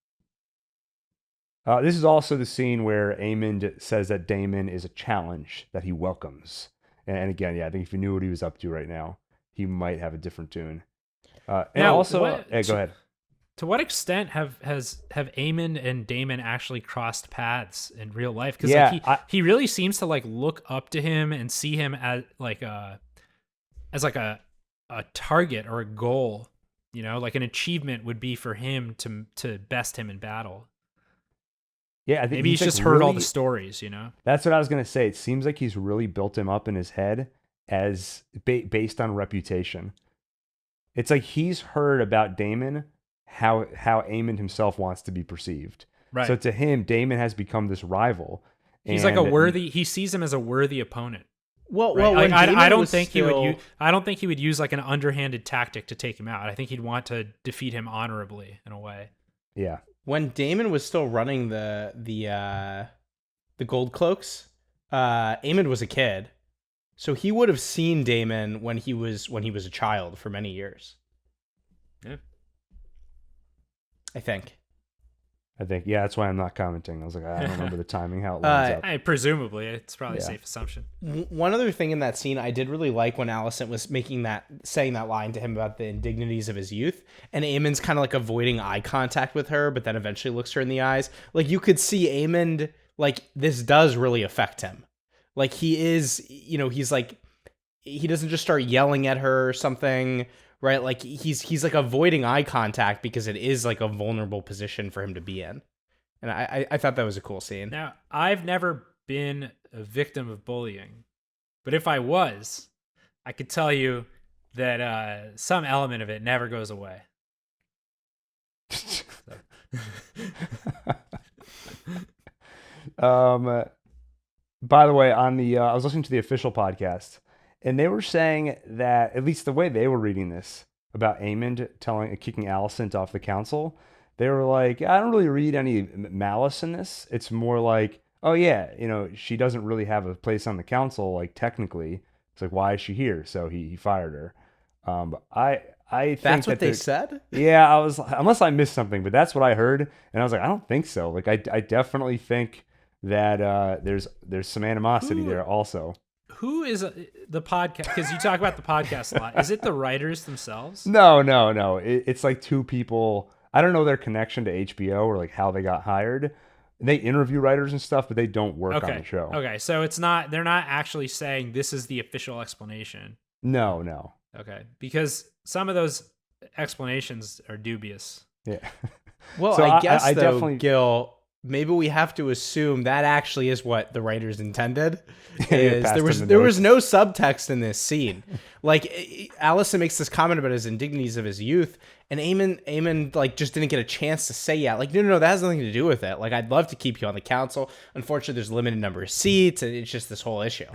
This is also the scene where Aemond says that Daemon is a challenge that he welcomes. And again, yeah, I think if you knew what he was up to right now, he might have a different tune. And Now, also, what- go ahead. To what extent have Aemond and Daemon actually crossed paths in real life? Because Yeah, he really seems to like look up to him and see him as like a target or a goal. You know, like an achievement would be for him to best him in battle. Yeah, I think Maybe he's like just heard all really- the stories. You know, That's what I was gonna say. It seems like he's really built him up in his head as based on reputation. It's like he's heard about Daemon, how Aemond himself wants to be perceived. right? So to him, Daemon has become this rival. He's like a and- worthy. He sees him as a worthy opponent. Well, Right? well, Like, when I Daemon don't was think still... he would. I don't think he would use like an underhanded tactic to take him out. I think he'd want to defeat him honorably in a way. Yeah. When Daemon was still running the gold cloaks, Aemond was a kid, so he would have seen Daemon when he was a child for many years. Yeah. I think. Yeah, that's why I'm not commenting. I was like, I don't remember the timing, how it lines up. Presumably, it's probably a Yeah. safe assumption. One other thing in that scene I did really like when Alicent was saying that line to him about the indignities of his youth, and Aemond's kind of like avoiding eye contact with her, but then eventually looks her in the eyes. Like you could see Aemond, like this does really affect him. Like he is, he's like, he doesn't just start yelling at her or something, right? Like he's like avoiding eye contact because it is like a vulnerable position for him to be in. And I thought that was a cool scene. Now, I've never been a victim of bullying, but if I was, I could tell you that some element of it never goes away. By the way, on the I was listening to the official podcast, and they were saying that at least the way they were reading this about Aemond kicking Alicent off the council, they were like, I don't really read any malice in this. It's more like, oh yeah, she doesn't really have a place on the council. Like technically, it's like, why is she here? So he fired her. But I think That's what that they said? Yeah, I was, unless I missed something, but that's what I heard, and I was like, I don't think so. Like I definitely think that there's some animosity there also. Who is the podcast? Because you talk about the podcast a lot. Is it the writers themselves? No. It's like two people. I don't know their connection to HBO or like how they got hired. They interview writers and stuff, but they don't work on the show. Okay, so they're not actually saying this is the official explanation. No. Okay, because some of those explanations are dubious. Yeah. Well, So I guess I though, definitely- Gil, maybe we have to assume that actually is what the writers intended. Yeah, Is passed there was them the there was no subtext in this scene. Like Alicent makes this comment about his indignities of his youth, and Aemond like just didn't get a chance to say yeah. Like no, that has nothing to do with it. Like I'd love to keep you on the council. Unfortunately, there's a limited number of seats, and it's just this whole issue.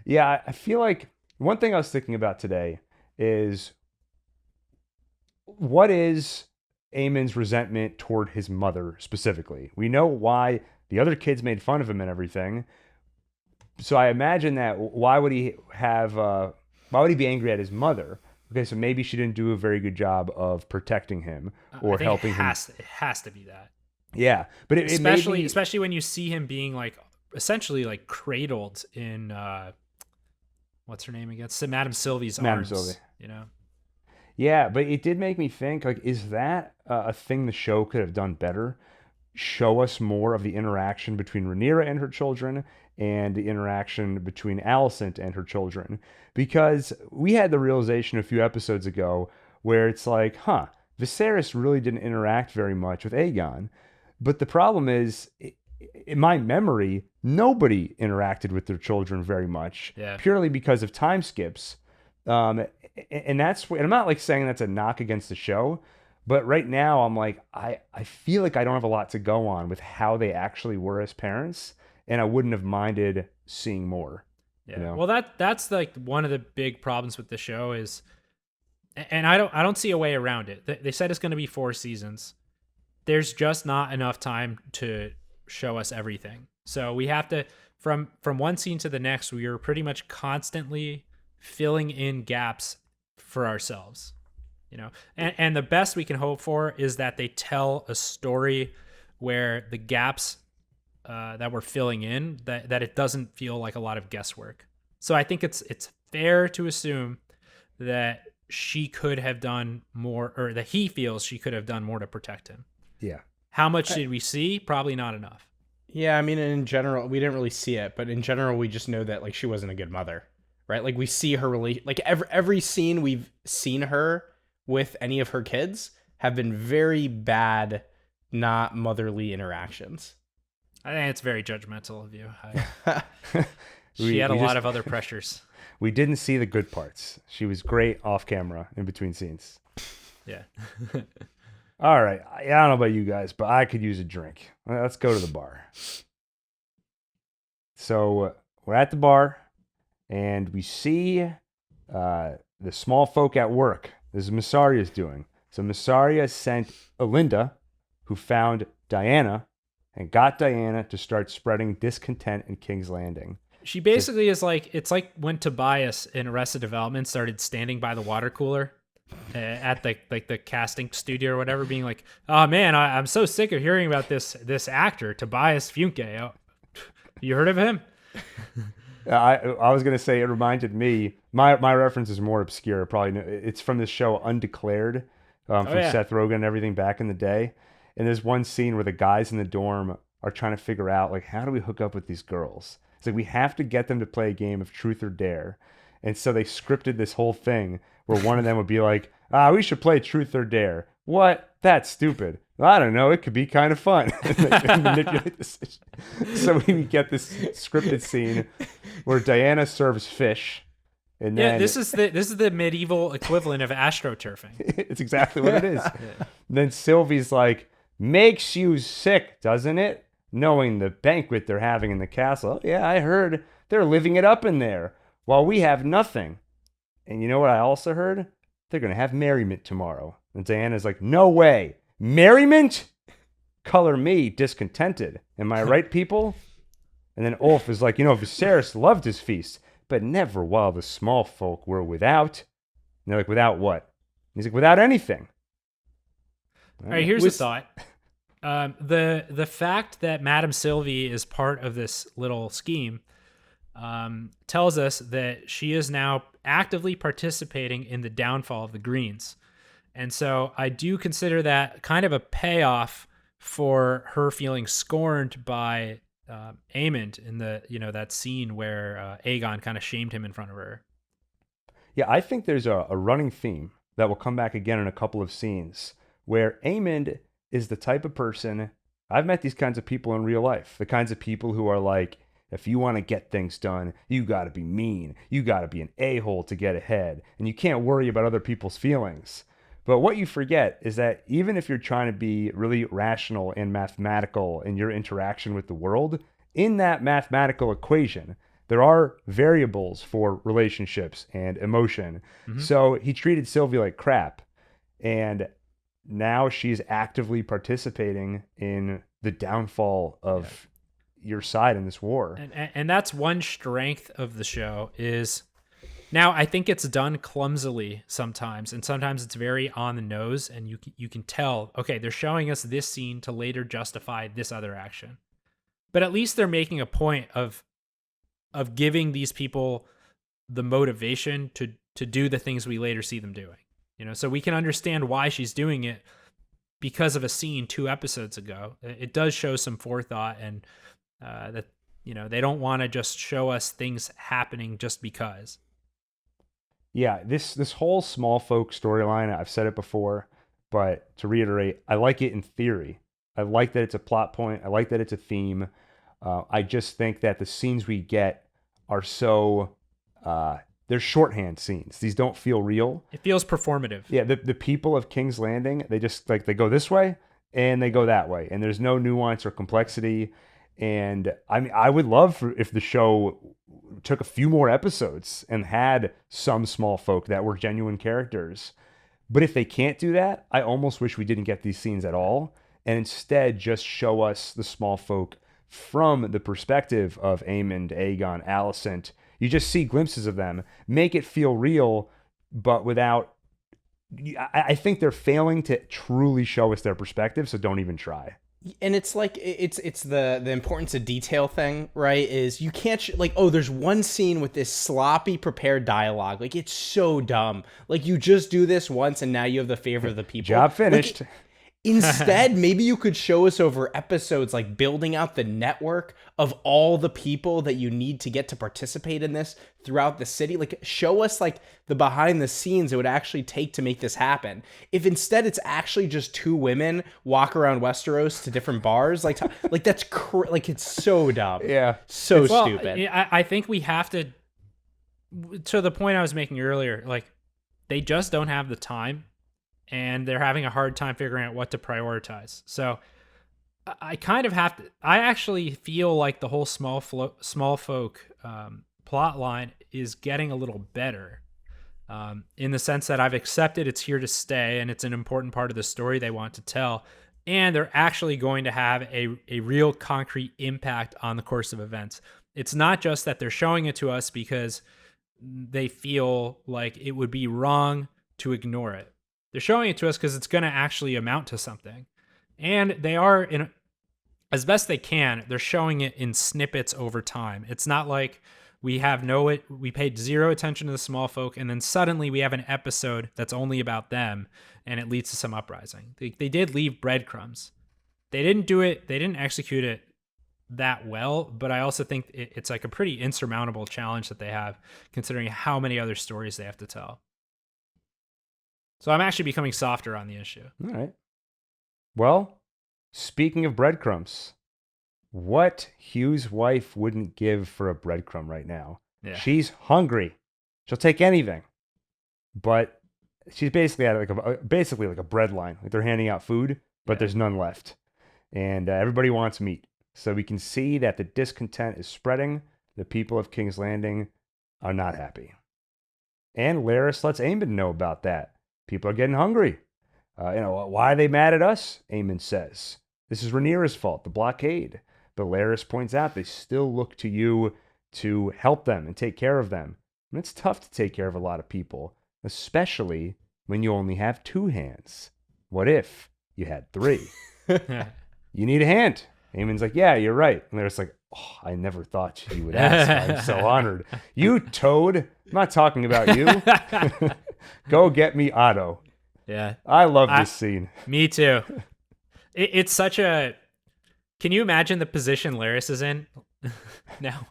Yeah, I feel like one thing I was thinking about today is what is Aemon's resentment toward his mother specifically? We know why the other kids made fun of him and everything. So I imagine that why would he be angry at his mother? Okay, so maybe she didn't do a very good job of protecting him or I think helping him. It has to be that. Yeah, but it may be- especially when you see him being like essentially like cradled in what's her name again? Madame Sylvie's Madame arms. Sylvie. You know. Yeah, but it did make me think, like, is that a thing the show could have done better? Show us more of the interaction between Rhaenyra and her children and the interaction between Alicent and her children. Because we had the realization a few episodes ago where it's like, Viserys really didn't interact very much with Aegon. But the problem is, in my memory, nobody interacted with their children very much, purely because of time skips. And I'm not like saying that's a knock against the show, But right now, I'm like, I feel like I don't have a lot to go on with how they actually were as parents, and I wouldn't have minded seeing more. Yeah. You know? Well, that's like one of the big problems with the show is, and I don't see a way around it. They said it's going to be 4 seasons. There's just not enough time to show us everything. So we have to from one scene to the next, we are pretty much constantly filling in gaps for ourselves. And the best we can hope for is that they tell a story where the gaps that we're filling in, that it doesn't feel like a lot of guesswork. So I think it's fair to assume that she could have done more, or that he feels she could have done more to protect him. Yeah. How much did we see? Probably not enough. Yeah, I mean, in general, we didn't really see it, but in general, we just know that like she wasn't a good mother, right? Like we see her really, like every scene we've seen her with any of her kids have been very bad, not motherly interactions. I think it's very judgmental of you. She had a lot of other pressures. We didn't see the good parts. She was great off camera in between scenes. Yeah. All right. I don't know about you guys, but I could use a drink. Let's go to the bar. So we're at the bar, and we see the small folk at work. This is Myssaria's doing. So Myssaria sent Olinda, who found Diana, and got Diana to start spreading discontent in King's Landing. She basically is like, it's like when Tobias in Arrested Development started standing by the water cooler at the casting studio or whatever, being like, "Oh man, I'm so sick of hearing about this actor Tobias Funke. Oh, you heard of him?" I was gonna say it reminded me. My reference is more obscure. Probably it's from this show Undeclared, from Seth Rogen and everything back in the day. And there's one scene where the guys in the dorm are trying to figure out like, how do we hook up with these girls? It's like we have to get them to play a game of Truth or Dare. And so they scripted this whole thing where one of them would be like, we should play Truth or Dare. What? That's stupid. I don't know. It could be kind of fun. Manipulate the situation. So we get this scripted scene where Diana serves fish. And then, this is the medieval equivalent of astroturfing. It's exactly what it is. Yeah. Then Sylvie's like, makes you sick, doesn't it? Knowing the banquet they're having in the castle. Yeah, I heard they're living it up in there while we have nothing. And you know what I also heard? They're going to have merriment tomorrow. And Diana's like, no way. Merriment? Color me discontented. Am I right, people? And then Ulf is like, Viserys loved his feast, but never while the small folk were without. And they're like, without what? And he's like, without anything. All right, here's a thought. The fact that Madame Sylvie is part of this little scheme tells us that she is now actively participating in the downfall of the Greens. And so I do consider that kind of a payoff for her feeling scorned by Aemond in the that scene where Aegon kind of shamed him in front of her. Yeah, I think there's a running theme that will come back again in a couple of scenes where Aemond is the type of person. I've met these kinds of people in real life, the kinds of people who are like, if you want to get things done, you got to be mean. You got to be an a-hole to get ahead, and you can't worry about other people's feelings. But what you forget is that even if you're trying to be really rational and mathematical in your interaction with the world, in that mathematical equation, there are variables for relationships and emotion. Mm-hmm. So he treated Sylvie like crap, and now she's actively participating in the downfall of your side in this war. And that's one strength of the show is, now I think it's done clumsily sometimes, and sometimes it's very on the nose, and you can tell, okay, they're showing us this scene to later justify this other action. But at least they're making a point of giving these people the motivation to do the things we later see them doing. So we can understand why she's doing it because of a scene 2 episodes ago. It does show some forethought, and that they don't want to just show us things happening just because. Yeah, this whole small folk storyline, I've said it before, but to reiterate, I like it in theory. I like that it's a plot point. I like that it's a theme. I just think that the scenes we get are so they're shorthand scenes. These don't feel real. It feels performative. Yeah, the people of King's Landing, they just like they go this way and they go that way, and there's no nuance or complexity. And I mean, I would love if the show took a few more episodes and had some small folk that were genuine characters. But if they can't do that, I almost wish we didn't get these scenes at all, and instead just show us the small folk from the perspective of Aemond, Aegon, Alicent. You just see glimpses of them, make it feel real, but without. I think they're failing to truly show us their perspective, so don't even try. And it's like it's the importance of detail thing, right? Is you can't like, oh, there's one scene with this sloppy prepared dialogue, like it's so dumb. Like you just do this once and now you have the favor of the people. Job finished. Like, instead, maybe you could show us over episodes, like building out the network of all the people that you need to get to participate in this throughout the city. Like show us like the behind the scenes it would actually take to make this happen. If instead it's actually just two women walk around Westeros to different bars, like that's like it's so dumb. Yeah, so stupid. I think we have to the point I was making earlier, like they just don't have the time. And they're having a hard time figuring out what to prioritize. So I kind of have to. I actually feel like the whole small folk plot line is getting a little better, in the sense that I've accepted it's here to stay and it's an important part of the story they want to tell, and they're actually going to have a real concrete impact on the course of events. It's not just that they're showing it to us because they feel like it would be wrong to ignore it. They're showing it to us because it's going to actually amount to something. And they are, as best they can, they're showing it in snippets over time. It's not like we paid zero attention to the small folk, and then suddenly we have an episode that's only about them, and it leads to some uprising. They did leave breadcrumbs. They didn't execute it that well, but I also think it's like a pretty insurmountable challenge that they have, considering how many other stories they have to tell. So I'm actually becoming softer on the issue. All right. Well, speaking of breadcrumbs, what Hugh's wife wouldn't give for a breadcrumb right now? Yeah. She's hungry. She'll take anything. But she's basically at like a bread line. Like they're handing out food, but there's none left. And everybody wants meat. So we can see that the discontent is spreading. The people of King's Landing are not happy. And Larys lets Aemond know about that. People are getting hungry. Why are they mad at us? Aemond says. This is Rhaenyra's fault, the blockade. But Larys points out they still look to you to help them and take care of them. And it's tough to take care of a lot of people, especially when you only have 2 hands. What if you had 3? You need a hand. Aemond's like, yeah, you're right. And Larys like, oh, I never thought you would ask. I'm so honored. You toad. I'm not talking about you. Go get me Otto. Yeah. I love this scene. Me too. It's such a... Can you imagine the position Larys is in now?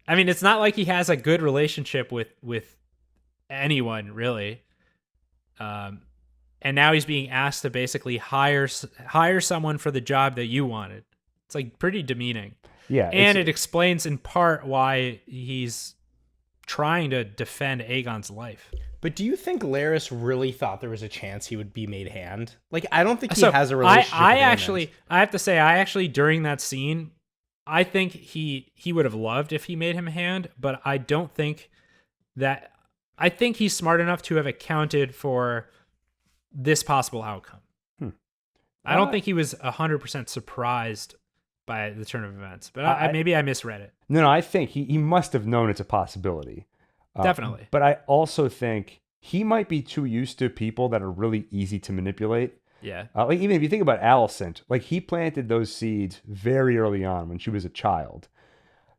I mean, it's not like he has a good relationship with anyone, really. And now he's being asked to basically hire someone for the job that you wanted. It's like pretty demeaning. Yeah. And it explains in part why he's trying to defend Aegon's life. But do you think Larys really thought there was a chance he would be made hand? Like, I don't think he has a relationship with I have to say, during that scene, I think he would have loved if he made him hand, but I don't think that... I think he's smart enough to have accounted for this possible outcome. I don't think he was 100% surprised by the turn of events, but maybe I misread it. No, I think he must have known it's a possibility. Definitely. But I also think he might be too used to people that are really easy to manipulate. Yeah. Like even if you think about Alicent, like he planted those seeds very early on when she was a child.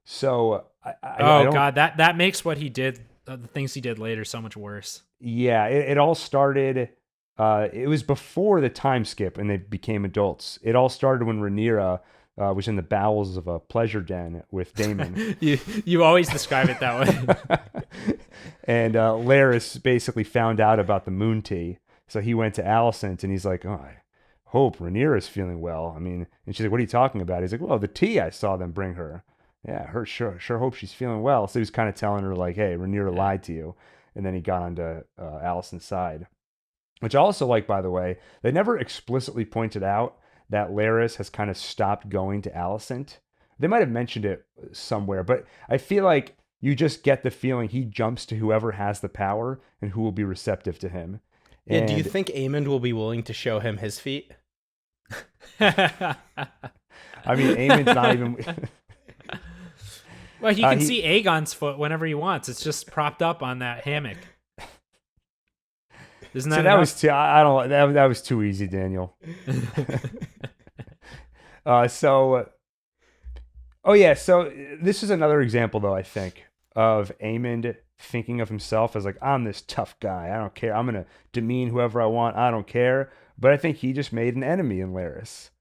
So God, that makes what he did, the things he did later, so much worse. Yeah, it all started. It was before the time skip and they became adults. It all started when Rhaenyra was in the bowels of a pleasure den with Daemon. you always describe it that way. And Larys basically found out about the moon tea. So he went to Alicent and he's like, oh, I hope Rhaenyra's feeling well. I mean, and she's like, what are you talking about? He's like, well, the tea I saw them bring her. Yeah, sure hope she's feeling well. So he was kind of telling her like, hey, Rhaenyra lied to you. And then he got onto Alicent's side. Which I also like, by the way, they never explicitly pointed out that Larys has kind of stopped going to Alicent. They might have mentioned it somewhere, but I feel like you just get the feeling he jumps to whoever has the power and who will be receptive to him. Yeah, do you And- think Aemond will be willing to show him his feet? I mean, Aemon's not even. Well, he can see Aegon's foot whenever he wants. It's just propped up on that hammock. Isn't that So that was too. I don't. That was too easy, Daniel. So this is another example, though, I think, of Aemond thinking of himself as like, I'm this tough guy. I don't care. I'm gonna demean whoever I want. I don't care. But I think he just made an enemy in Larys.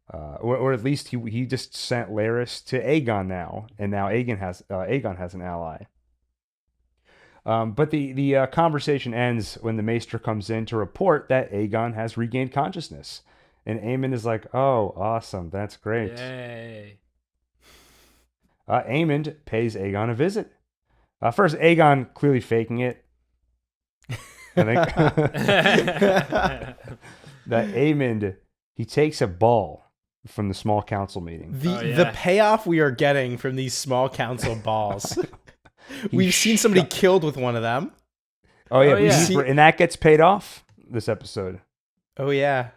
Or at least he just sent Larys to Aegon now, and now Aegon has an ally. But the conversation ends when the Maester comes in to report that Aegon has regained consciousness, and Aemond is like, "Oh, awesome, that's great." Yay. Aemond pays Aegon a visit. First, Aegon clearly faking it. I think that Aemond, he takes a ball from the small council meeting. The payoff we are getting from these small council balls. We've seen somebody killed with one of them. Oh yeah, and that gets paid off this episode. Oh yeah.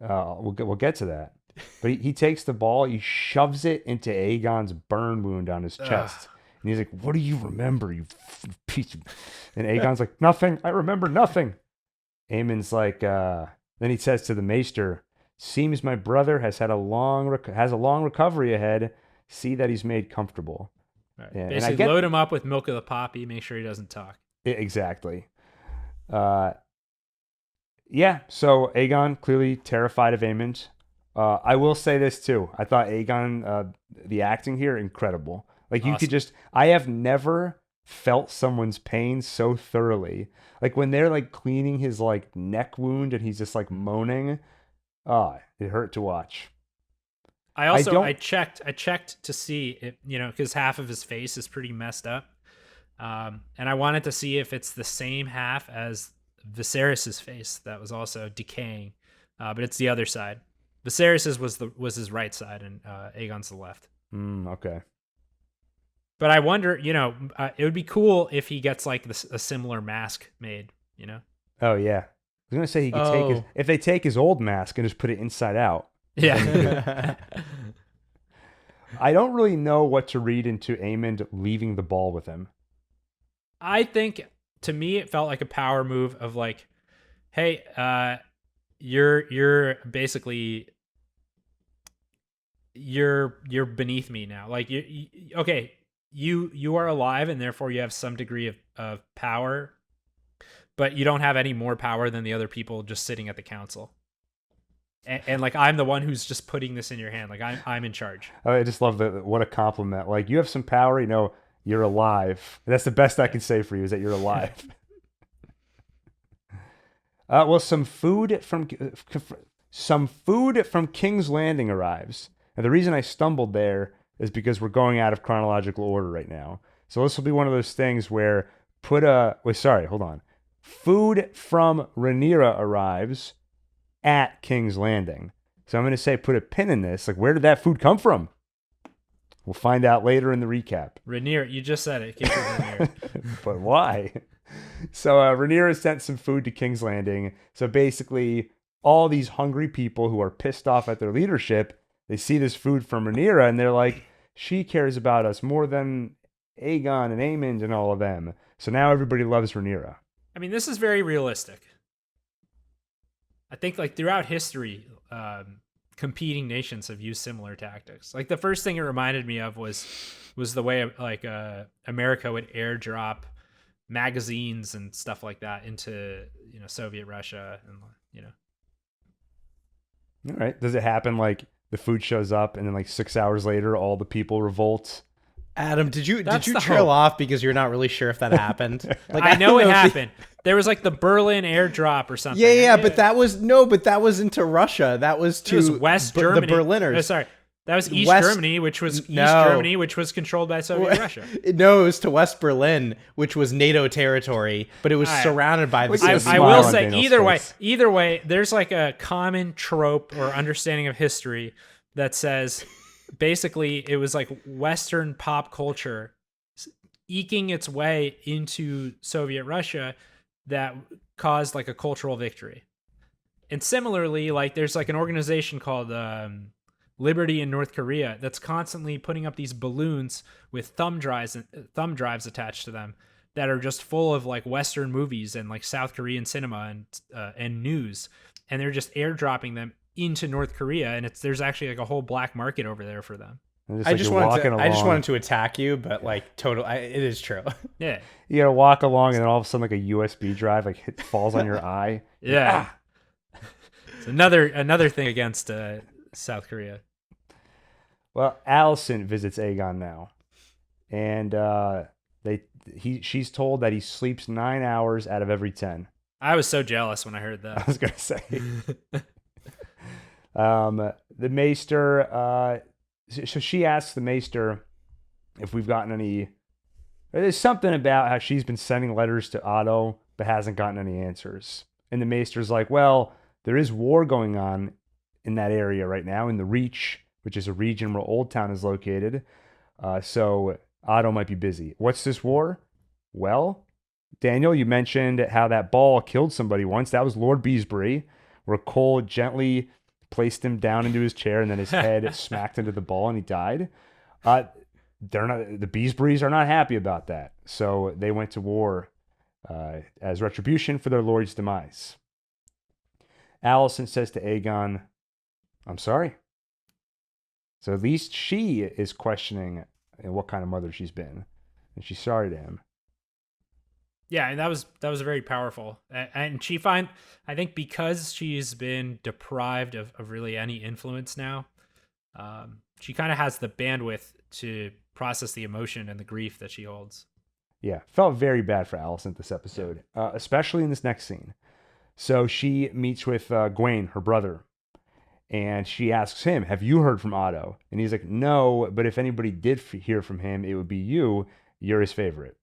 We'll get to that. But he takes the ball, he shoves it into Aegon's burn wound on his chest. And he's like, "What do you remember, you piece of..." And Aegon's like, "Nothing. I remember nothing." Aemon's like, then he says to the Maester, "Seems my brother has had a long recovery ahead. See that he's made comfortable." Right. Yeah, Basically, load him up with milk of the poppy. Make sure he doesn't talk. Exactly. So Aegon clearly terrified of Aemond. I will say this too. I thought Aegon, the acting here, incredible. Like you could just, I have never felt someone's pain so thoroughly. Like when they're like cleaning his like neck wound and he's just like moaning. It hurt to watch. I checked to see if, because half of his face is pretty messed up. And I wanted to see if it's the same half as Viserys's face that was also decaying. But it's the other side. Viserys's was his right side, and Aegon's the left. Okay. But I wonder, it would be cool if he gets like a similar mask made, Oh yeah. I was gonna say he could if they take his old mask and just put it inside out. Yeah. I don't really know what to read into Aemond leaving the ball with him. I think, to me, it felt like a power move of like, hey, you're basically you're beneath me now. Like you are alive and therefore you have some degree of power, but you don't have any more power than the other people just sitting at the council. And like, I'm the one who's just putting this in your hand. Like I'm in charge. I just love what a compliment. Like, you have some power, you're alive. That's the best I can say for you, is that you're alive. Well, some food from King's Landing arrives. And the reason I stumbled there is because we're going out of chronological order right now. So this will be one of those things where hold on. Food from Rhaenyra arrives at King's Landing. So I'm going to say put a pin in this. Like, where did that food come from? We'll find out later in the recap. Rhaenyra, you just said it. Keep it Rhaenyra. But why? So Rhaenyra sent some food to King's Landing. So basically, all these hungry people who are pissed off at their leadership, they see this food from Rhaenyra and they're like, she cares about us more than Aegon and Aemond and all of them. So now everybody loves Rhaenyra. I mean, this is very realistic. I think like throughout history, competing nations have used similar tactics. Like the first thing it reminded me of was the way like America would airdrop magazines and stuff like that into Soviet Russia, and All right. Does it happen like the food shows up and then like 6 hours later all the people revolt? Adam, did you trail off because you're not really sure if that happened? Like, I know it happened. There was like the Berlin airdrop or something. Yeah, but that was into Russia. That was to West Germany. The Berliners. No, sorry. That was East West- Germany, which was No. East Germany, which was controlled by Soviet Russia. No, it was to West Berlin, which was NATO territory, but it was All right. surrounded by the Look at Soviet the I smile will on say Daniel's either face. way, there's like a common trope or understanding of history that says basically it was like Western pop culture eking its way into Soviet Russia that caused like a cultural victory. And similarly, like there's like an organization called Liberty in North Korea that's constantly putting up these balloons with thumb drives attached to them that are just full of like Western movies and like South Korean cinema and news, and they're just airdropping them into North Korea, and there's actually like a whole black market over there for them. And I like just you're walking wanted to. I just along. wanted to attack you, but like it is true. Yeah, You gotta walk along, and then all of a sudden, like a USB drive, like falls on your eye. yeah. It's another thing against South Korea. Well, Allison visits Aegon now, and she's told that he sleeps 9 hours out of every 10. I was so jealous when I heard I that. was gonna say. The Maester. So she asks the Maester if we've gotten any. There's something about how she's been sending letters to Otto, but hasn't gotten any answers. And the Maester's like, well, there is war going on in that area right now, in the Reach, which is a region where Old Town is located. So Otto might be busy. What's this war? Well, Daniel, you mentioned how that ball killed somebody once. That was Lord Beesbury, where Cole gently placed him down into his chair, and then his head smacked into the ball, and he died. The Beesburys are not happy about that, so they went to war as retribution for their lord's demise. Allison says to Aegon, "I'm sorry." So at least she is questioning what kind of mother she's been, and she's sorry to him. Yeah, and that was very powerful. And I think because she's been deprived of really any influence now, she kind of has the bandwidth to process the emotion and the grief that she holds. Yeah, felt very bad for Allison this episode, especially in this next scene. So she meets with Gwaine, her brother, and she asks him, "Have you heard from Otto?" And he's like, "No, but if anybody did hear from him, it would be you. You're his favorite."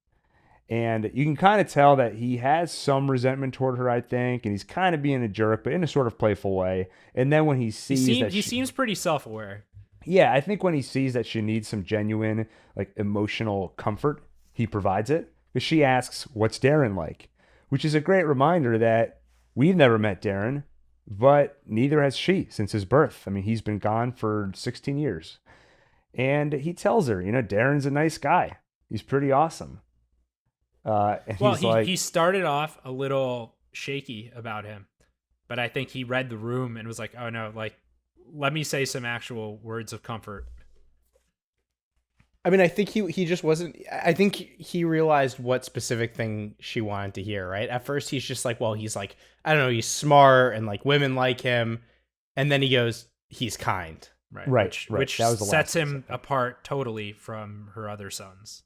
And you can kind of tell that he has some resentment toward her, I think, and he's kind of being a jerk, but in a sort of playful way. And then when he sees he seems pretty self-aware. Yeah, I think when he sees that she needs some genuine, like, emotional comfort, he provides it. Because she asks, "What's Darren like?" Which is a great reminder that we've never met Darren, but neither has she since his birth. I mean, he's been gone for 16 years. And he tells her, Darren's a nice guy. He's pretty awesome. And Well, he's like, he started off a little shaky about him, but I think he read the room and was like, "Oh no, like, let me say some actual words of comfort." I mean, I think he just wasn't. I think he realized what specific thing she wanted to hear. Right at first, he's just like, well, he's like, I don't know, he's smart and like women like him, and then he goes, he's kind. Right. Which That was the sets last him apart totally from her other sons.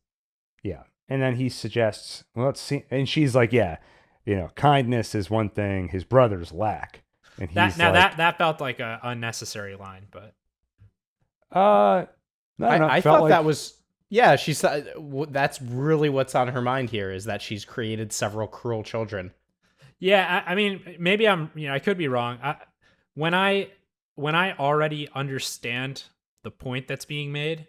Yeah. And then he suggests, well, let's see. And she's like, yeah, kindness is one thing his brothers lack. And he's that felt like a unnecessary line, but I don't know, I felt thought like, that was, yeah, she's, that's really what's on her mind here, is that she's created several cruel children. yeah, I mean, maybe I could be wrong. When I already understand the point that's being made,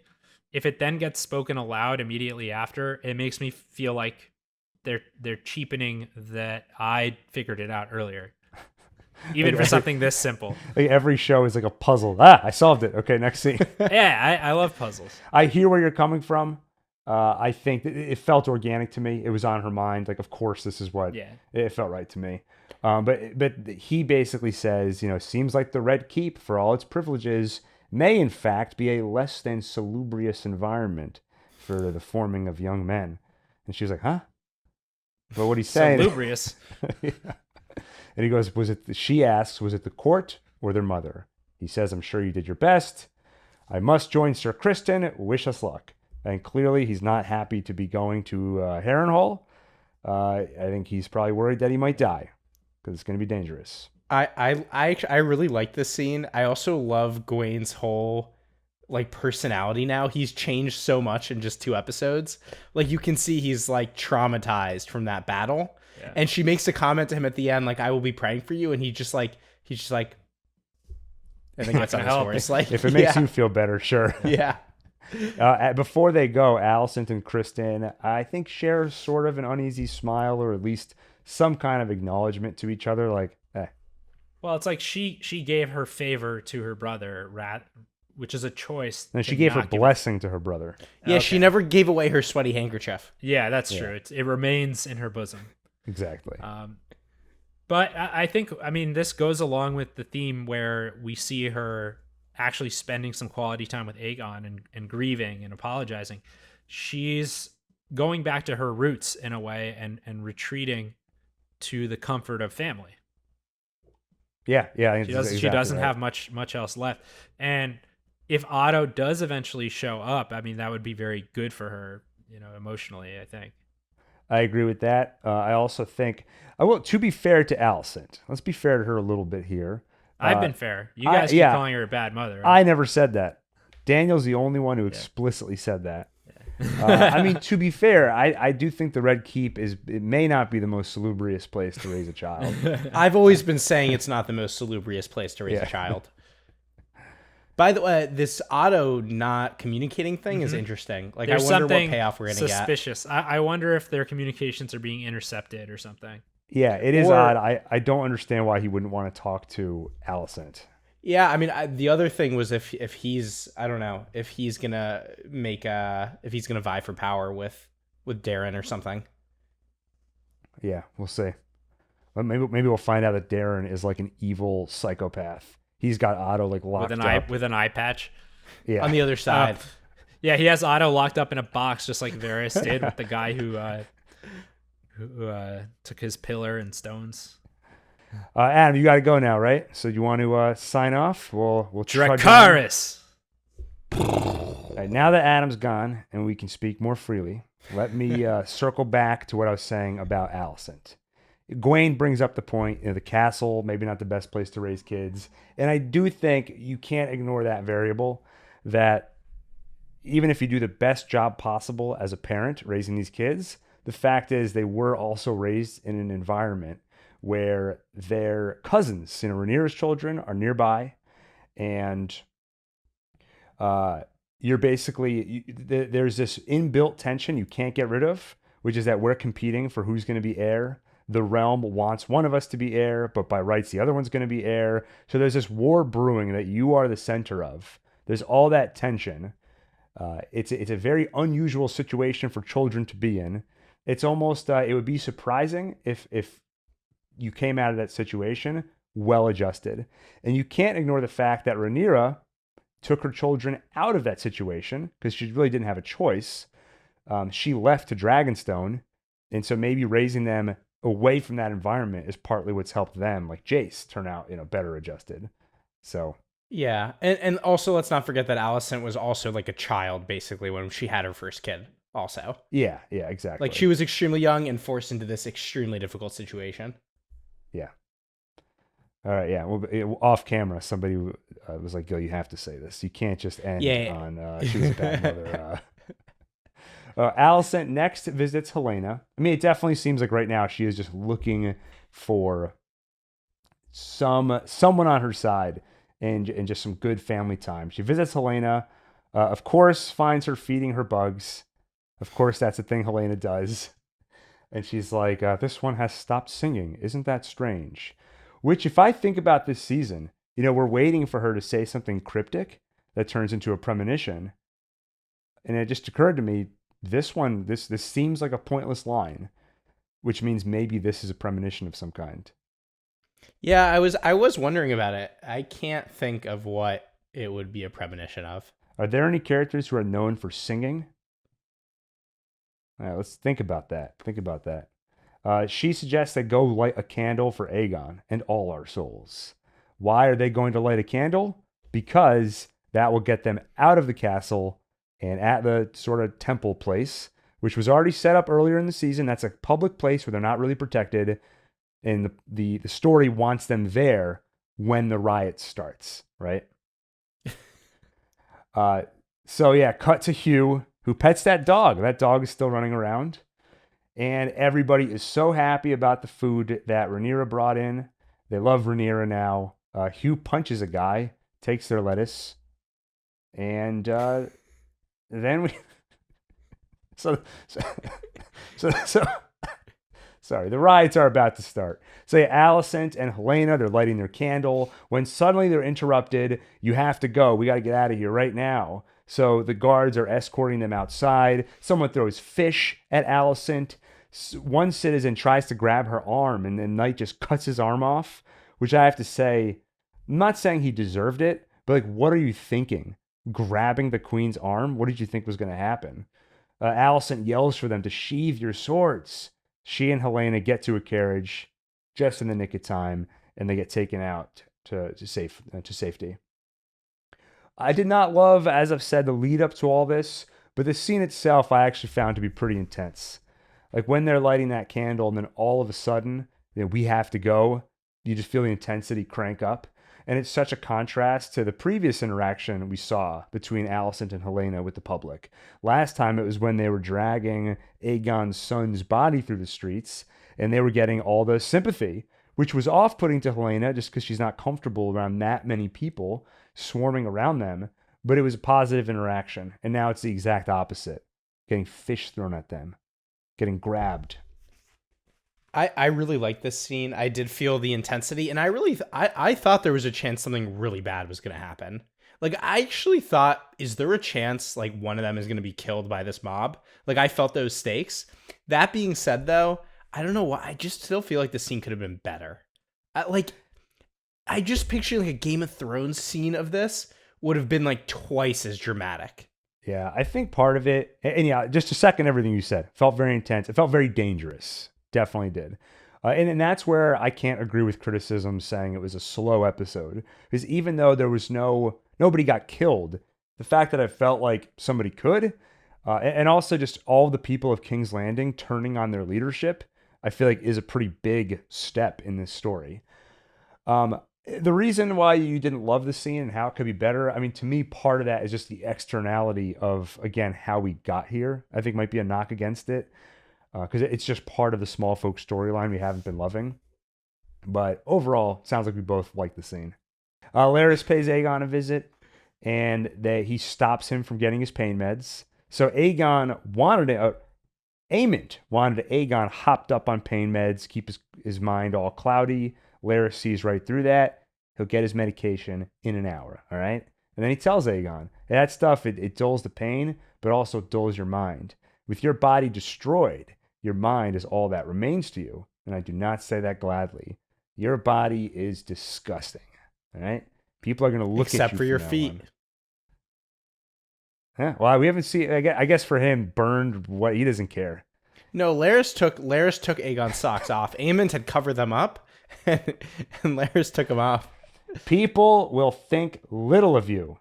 if it then gets spoken aloud immediately after, it makes me feel like they're cheapening that I figured it out earlier. Even for something this simple. Like every show is like a puzzle. I solved it. Okay, next scene. Yeah, I love puzzles. I hear where you're coming from. I think that it felt organic to me. It was on her mind. Like, of course, this is what it felt right to me. But he basically says, seems like the Red Keep, for all its privileges, may in fact be a less than salubrious environment for the forming of young men. And she was like, huh? But what he's saying, Salubrious. yeah. And he goes, she asks, was it the court or their mother? He says, I'm sure you did your best. I must join Sir Kristen. Wish us luck. And clearly he's not happy to be going to Harrenhal. I think he's probably worried that he might die because it's going to be dangerous. I really like this scene. I also love Gwaine's whole like personality now. He's changed so much in just 2 episodes. Like you can see he's like traumatized from that battle. Yeah. And she makes a comment to him at the end, like, I will be praying for you. And he's just like, and then gets on his help. horse. Like, If it makes you feel better, sure. yeah. Before they go, Alicent and Kristen, I think, share sort of an uneasy smile, or at least some kind of acknowledgement to each other. Like, Well, it's like she gave her favor to her brother, which is a choice. and to she gave her not give- blessing to her brother. Yeah, she never gave away her sweaty handkerchief. Yeah, that's true. It remains in her bosom. Exactly. But I think, I mean, this goes along with the theme where we see her actually spending some quality time with Aegon and grieving and apologizing. She's going back to her roots in a way and retreating to the comfort of family. Yeah. I think She that's doesn't. She exactly doesn't right. have much else left. And if Otto does eventually show up, I mean, that would be very good for her, emotionally, I think. I agree with that. I also think, to be fair to Alicent, let's be fair to her a little bit here. I've been fair. You guys keep calling her a bad mother. Right? I never said that. Daniel's the only one who explicitly said that. I mean, to be fair, I do think the Red Keep it may not be the most salubrious place to raise a child. I've always been saying it's not the most salubrious place to raise a child. By the way, this Otto not communicating thing is interesting. Like, There's I wonder what something payoff we're going to get. suspicious. I wonder if their communications are being intercepted or something. Yeah, it is odd. I don't understand why he wouldn't want to talk to Alicent. Yeah, I mean, the other thing was if he's, I don't know, if he's gonna vie for power with Darren or something. Yeah, we'll see. Well, maybe we'll find out that Darren is like an evil psychopath. He's got Otto like locked up with an eye patch. Yeah, On the other side. Yeah, he has Otto locked up in a box, just like Varys did with the guy who took his pillar and stones. Adam, you got to go now, right? So you want to sign off? We'll trudge on. Dracarys. All right, now that Adam's gone and we can speak more freely, let me circle back to what I was saying about Alicent. Gwaine brings up the point, the castle, maybe not the best place to raise kids. And I do think you can't ignore that variable, that even if you do the best job possible as a parent raising these kids, the fact is they were also raised in an environment where their cousins, Rhaenyra's children, are nearby, and you're basically, there's this inbuilt tension you can't get rid of, which is that we're competing for who's going to be heir. The realm wants one of us to be heir, but by rights the other one's going to be heir. So there's this war brewing that you are the center of. There's all that tension. It's a very unusual situation for children to be in. It's almost, it would be surprising if you came out of that situation well adjusted. And you can't ignore the fact that Rhaenyra took her children out of that situation because she really didn't have a choice. She left to Dragonstone, and so maybe raising them away from that environment is partly what's helped them, like Jace, turn out better adjusted. So yeah, and also let's not forget that Alicent was also like a child basically when she had her first kid. Also, yeah, exactly. Like she was extremely young and forced into this extremely difficult situation. Yeah. All right, yeah. Well, off camera, somebody was like, "Yo, you have to say this. You can't just end on she was a bad mother." Alicent next visits Helena. I mean, it definitely seems like right now she is just looking for someone on her side and just some good family time. She visits Helena. Of course, finds her feeding her bugs. Of course, that's a thing Helena does. And she's like, "This one has stopped singing. Isn't that strange?" Which, if I think about this season, we're waiting for her to say something cryptic that turns into a premonition. And it just occurred to me, this seems like a pointless line, which means maybe this is a premonition of some kind. Yeah, I was wondering about it. I can't think of what it would be a premonition of. Are there any characters who are known for singing? All right, let's think about that. She suggests they go light a candle for Aegon and all our souls. Why are they going to light a candle? Because that will get them out of the castle and at the sort of temple place, which was already set up earlier in the season. That's a public place where they're not really protected. And the story wants them there when the riot starts, right? So yeah, cut to Hugh, who pets that dog. That dog is still running around. And everybody is so happy about the food that Rhaenyra brought in. They love Rhaenyra now. Hugh punches a guy, takes their lettuce, and then we. so, so, so sorry, the riots are about to start. So yeah, Alicent and Helena, they're lighting their candle. When suddenly they're interrupted, you have to go. We got to get out of here right now. So the guards are escorting them outside. Someone throws fish at Alicent. One citizen tries to grab her arm, and then Knight just cuts his arm off, which I have to say, I'm not saying he deserved it, but like, what are you thinking? Grabbing the queen's arm? What did you think was going to happen? Alicent yells for them to sheathe your swords. She and Helena get to a carriage just in the nick of time, and they get taken out to safety. I did not love, as I've said, the lead up to all this, but the scene itself I actually found to be pretty intense. Like when they're lighting that candle, and then all of a sudden, we have to go. You just feel the intensity crank up. And it's such a contrast to the previous interaction we saw between Alicent and Helena with the public. Last time it was when they were dragging Aegon's son's body through the streets, and they were getting all the sympathy, which was off-putting to Helena just because she's not comfortable around that many people swarming around them. But it was a positive interaction. And now it's the exact opposite. Getting fish thrown at them. Getting grabbed. I really like this scene. I did feel the intensity, and I thought there was a chance something really bad was going to happen. Like, I actually thought, is there a chance, like, one of them is going to be killed by this mob? Like, I felt those stakes. That being said, though, I don't know why. I just still feel like the scene could have been better. I just picture, like, a Game of Thrones scene of this would have been, like, twice as dramatic. Yeah, I think part of it, and yeah, just to second everything you said, felt very intense. It felt very dangerous. Definitely did. And that's where I can't agree with criticism saying it was a slow episode. Because even though there was nobody got killed, the fact that I felt like somebody could, and also just all the people of King's Landing turning on their leadership, I feel like is a pretty big step in this story. The reason why you didn't love the scene and how it could be better, I mean, to me, part of that is just the externality of, again, how we got here. I think might be a knock against it. Because it's just part of the Smallfolk storyline we haven't been loving. But overall, sounds like we both like the scene. Larys pays Aegon a visit, and he stops him from getting his pain meds. So Aemond wanted Aegon hopped up on pain meds, keep his mind all cloudy. Larys sees right through that. He'll get his medication in an hour, all right? And then he tells Aegon, that stuff, it dulls the pain, but also dulls your mind. With your body destroyed, your mind is all that remains to you, and I do not say that gladly. Your body is disgusting, all right? People are going to look at you. Except for your feet. Yeah, well, we haven't seen, I guess for him, burned, what he doesn't care. No, Larys took Aegon's socks off. Aemond had covered them up, and Larys took them off. People will think little of you.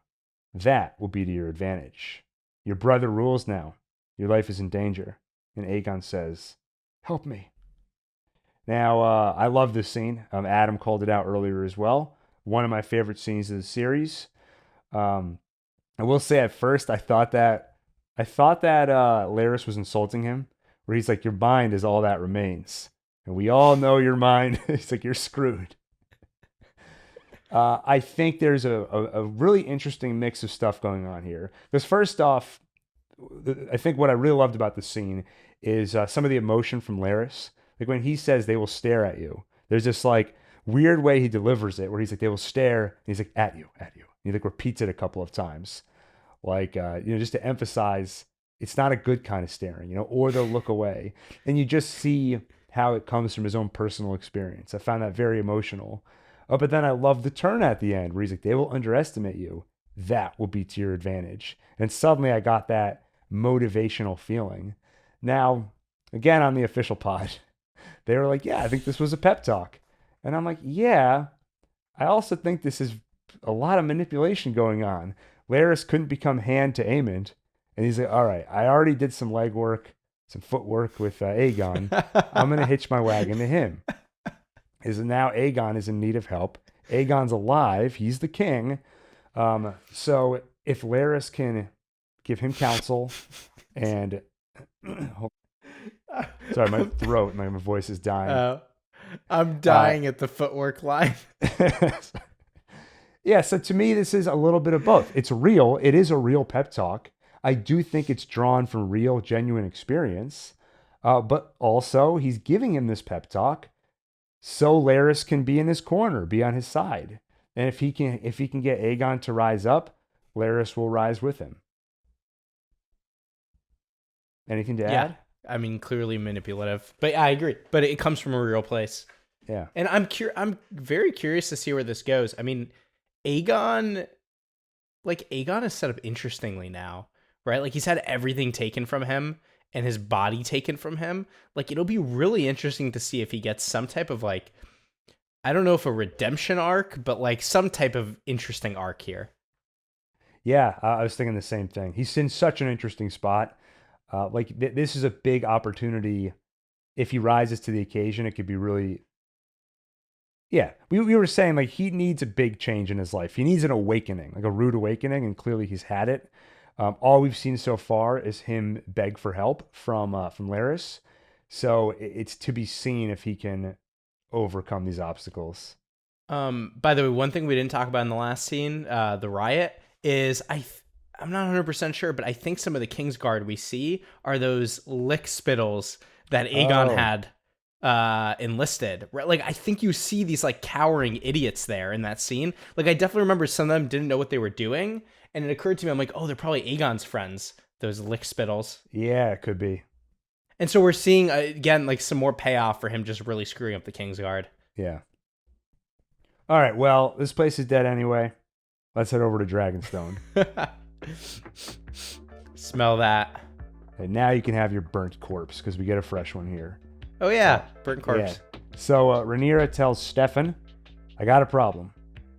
That will be to your advantage. Your brother rules now. Your life is in danger. And Aegon says, help me. Now, I love this scene. Adam called it out earlier as well. One of my favorite scenes of the series. I will say at first, I thought that Larys was insulting him, where he's like, your mind is all that remains. And we all know your mind. He's like, you're screwed. I think there's a really interesting mix of stuff going on here. Because first off, I think what I really loved about the scene is some of the emotion from Larys. Like when he says they will stare at you, there's this like weird way he delivers it where he's like, they will stare, and he's like, at you. And he like repeats it a couple of times. Like, just to emphasize it's not a good kind of staring, or they'll look away. And you just see how it comes from his own personal experience. I found that very emotional. But then I love the turn at the end where he's like, they will underestimate you. That will be to your advantage. And suddenly I got that motivational feeling. Now, again, on the official pod, they were like, yeah, I think this was a pep talk. And I'm like, yeah, I also think this is a lot of manipulation going on. Larys couldn't become hand to Aemond. And he's like, all right, I already did some legwork, some footwork with Aegon. I'm going to hitch my wagon to him. Now Aegon is in need of help. Aegon's alive. He's the king. So if Larys can give him counsel and sorry, my throat, my voice is dying. I'm dying at the footwork line. Yeah, so to me, this is a little bit of both. It's real. It is a real pep talk. I do think it's drawn from real, genuine experience. But also, he's giving him this pep talk so Larys can be in his corner, be on his side. And if he can get Aegon to rise up, Larys will rise with him. Anything to add? I mean, clearly manipulative, but I agree. But it comes from a real place. Yeah. And I'm very curious to see where this goes. I mean, Aegon is set up interestingly now, right? Like he's had everything taken from him and his body taken from him. Like it'll be really interesting to see if he gets some type of like, I don't know if a redemption arc, but like some type of interesting arc here. Yeah, I was thinking the same thing. He's in such an interesting spot. This is a big opportunity. If he rises to the occasion, it could be really. Yeah, we were saying like he needs a big change in his life. He needs an awakening, like a rude awakening, and clearly he's had it. All we've seen so far is him beg for help from Larys. So it's to be seen if he can overcome these obstacles. By the way, one thing we didn't talk about in the last scene, the riot, is I'm not 100% sure, but I think some of the Kingsguard we see are those lick spittles that Aegon had enlisted. Right? Like I think you see these like cowering idiots there in that scene. Like I definitely remember some of them didn't know what they were doing, and it occurred to me, I'm like, oh, they're probably Aegon's friends, those lick spittles. Yeah, it could be. And so we're seeing again like some more payoff for him just really screwing up the Kingsguard. Yeah. All right. Well, this place is dead anyway. Let's head over to Dragonstone. Smell that. And now you can have your burnt corpse because we get a fresh one here. Oh yeah, burnt corpse. Yeah. So Rhaenyra tells Stefan, I got a problem.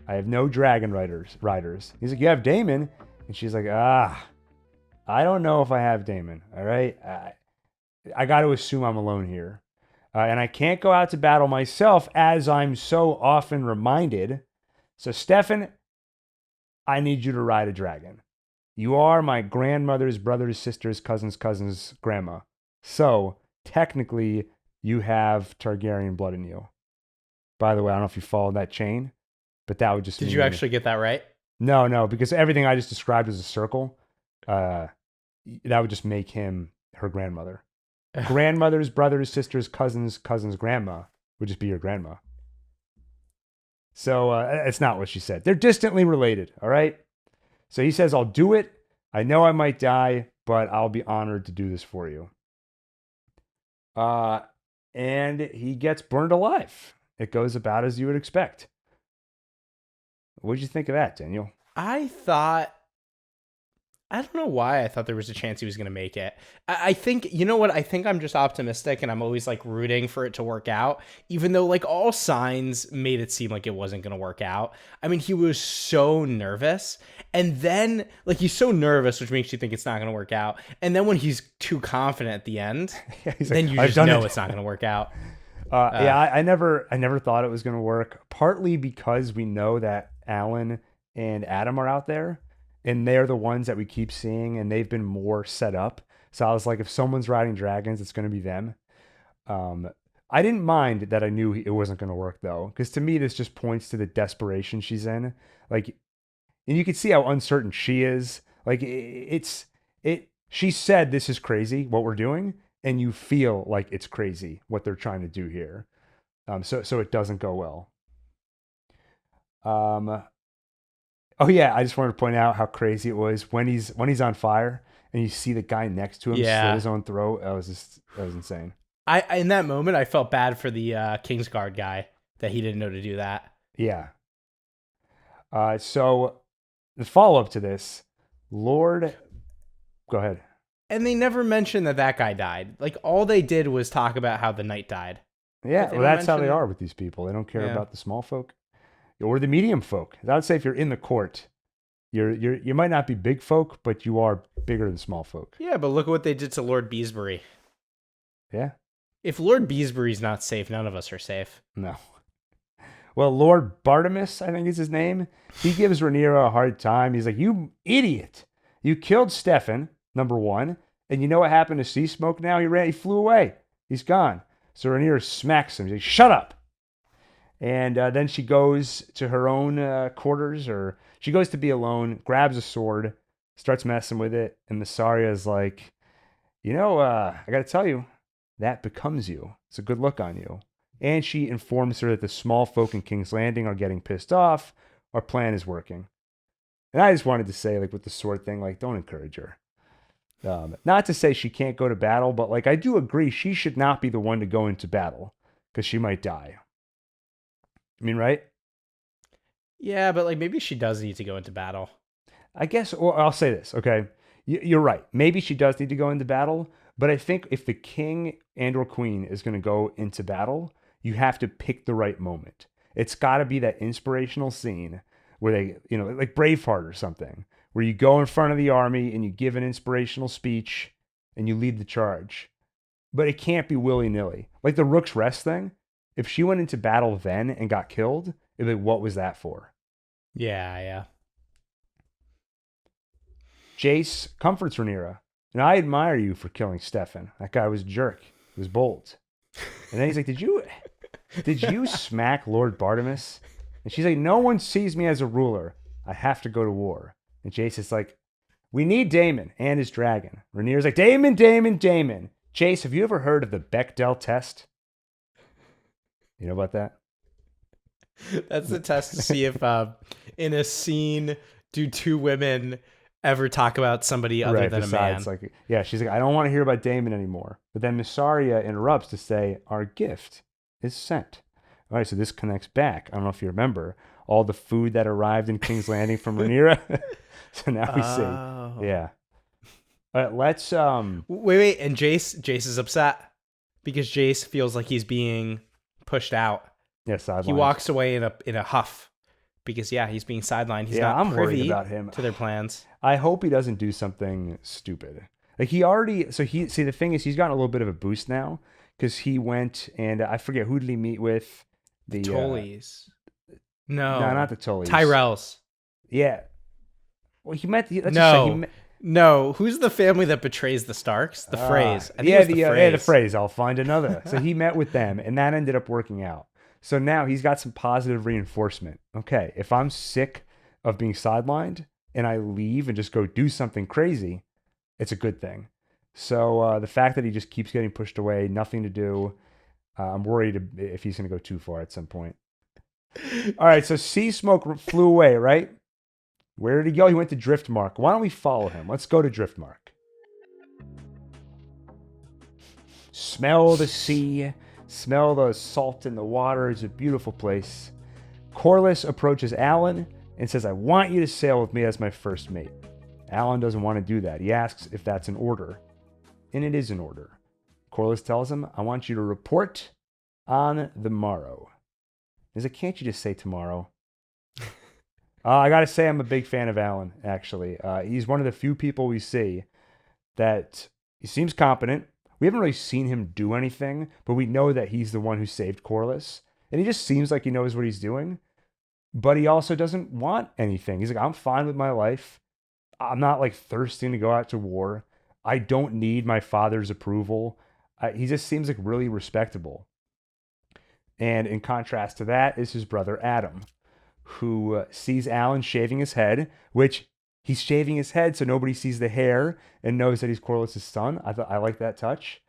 I have no dragon riders. He's like, you have Daemon? And she's like, I don't know if I have Daemon. All right. I got to assume I'm alone here. And I can't go out to battle myself as I'm so often reminded. So Stefan, I need you to ride a dragon. You are my grandmother's brother's sister's cousin's grandma. So technically you have Targaryen blood in you. By the way, I don't know if you followed that chain, but that would just Did you actually get that right? No, because everything I just described as a circle, that would just make him her grandmother. Grandmother's brother's sister's cousin's grandma would just be your grandma. So it's not what she said. They're distantly related, all right? So he says, I'll do it. I know I might die, but I'll be honored to do this for you. And he gets burned alive. It goes about as you would expect. What did you think of that, Daniel? I don't know why I thought there was a chance he was going to make it. I think, you know what? I think I'm just optimistic and I'm always like rooting for it to work out, even though like all signs made it seem like it wasn't going to work out. I mean, he was so nervous, and then like he's so nervous, which makes you think it's not going to work out. And then when he's too confident at the end, then you just know it's not going to work out. I never thought it was going to work, partly because we know that Alan and Adam are out there. And they're the ones that we keep seeing, and they've been more set up. So I was like, if someone's riding dragons, it's going to be them. I didn't mind that I knew it wasn't going to work, though, because to me, this just points to the desperation she's in. Like, and you can see how uncertain she is. Like, she said, this is crazy, what we're doing, and you feel like it's crazy what they're trying to do here. So it doesn't go well. Oh yeah, I just wanted to point out how crazy it was when he's on fire and you see the guy next to him slit his own throat. That was insane. In that moment I felt bad for the Kingsguard guy that he didn't know to do that. Yeah. So the follow-up to this, Lord, go ahead. And they never mentioned that guy died. Like all they did was talk about how the knight died. Yeah, well that's how they are with these people. They don't care about the small folk. Or the medium folk. I would say if you're in the court, you might not be big folk, but you are bigger than small folk. Yeah, but look at what they did to Lord Beesbury. Yeah. If Lord Beesbury's not safe, none of us are safe. No. Well, Lord Bartimus, I think is his name, he gives Rhaenyra a hard time. He's like, you idiot. You killed Stefan, number one. And you know what happened to Sea Smoke now? He flew away. He's gone. So Rhaenyra smacks him. He's like, shut up. And then she goes to her own quarters, or she goes to be alone, grabs a sword, starts messing with it. And Mysaria is like, I got to tell you, that becomes you. It's a good look on you. And she informs her that the small folk in King's Landing are getting pissed off. Our plan is working. And I just wanted to say, like, with the sword thing, like, don't encourage her. Not to say she can't go to battle, but, like, I do agree she should not be the one to go into battle because she might die. I mean, right? Yeah, but, like, maybe she does need to go into battle. I guess, or I'll say this, okay? You're right. Maybe she does need to go into battle, but I think if the king and or queen is going to go into battle, you have to pick the right moment. It's got to be that inspirational scene where they, like Braveheart or something, where you go in front of the army and you give an inspirational speech and you lead the charge. But it can't be willy-nilly. Like the Rook's Rest thing, if she went into battle then and got killed, it'd be like, what was that for? Yeah. Jace comforts Rhaenyra. And I admire you for killing Stefan. That guy was a jerk. He was bold. And then he's like, did you smack Lord Bartimus? And she's like, no one sees me as a ruler. I have to go to war. And Jace is like, we need Daemon and his dragon. Rhaenyra's like, Daemon. Jace, have you ever heard of the Bechdel test? You know about that? That's the test to see if in a scene do two women ever talk about somebody other than a man. Like, yeah, she's like, I don't want to hear about Daemon anymore. But then Mysaria interrupts to say, our gift is sent. All right, so this connects back. I don't know if you remember all the food that arrived in King's Landing from Rhaenyra. So now we see. Yeah. All right, let's wait, and Jace is upset because Jace feels like he's being pushed out. Yeah, sidelined. He walks away in a huff because he's being sidelined. He's not privy about him to their plans. I hope he doesn't do something stupid. Like the thing is he's gotten a little bit of a boost now because he went and I forget who did he meet with? The Tullys. No, not the Tullys. Tyrells. Yeah. Well, he met. No, who's the family that betrays the Starks? The Freys. The Freys. I'll find another. So he met with them, and that ended up working out. So now he's got some positive reinforcement. Okay, if I'm sick of being sidelined and I leave and just go do something crazy, it's a good thing. So the fact that he just keeps getting pushed away, nothing to do, I'm worried if he's going to go too far at some point. All right, so Sea Smoke flew away, right? Where did he go? He went to Driftmark. Why don't we follow him? Let's go to Driftmark. Smell the sea. Smell the salt in the water. It's a beautiful place. Corlys approaches Alan and says, I want you to sail with me as my first mate. Alan doesn't want to do that. He asks if that's an order. And it is an order. Corlys tells him, I want you to report on the morrow. He's like, can't you just say tomorrow? I got to say I'm a big fan of Alan, actually. He's one of the few people we see that he seems competent. We haven't really seen him do anything, but we know that he's the one who saved Corlys. And he just seems like he knows what he's doing. But he also doesn't want anything. He's like, I'm fine with my life. I'm not like thirsting to go out to war. I don't need my father's approval. He just seems like really respectable. And in contrast to that is his brother Adam, who sees Alan shaving his head, which he's shaving his head so nobody sees the hair and knows that he's Corlys' son. I like that touch.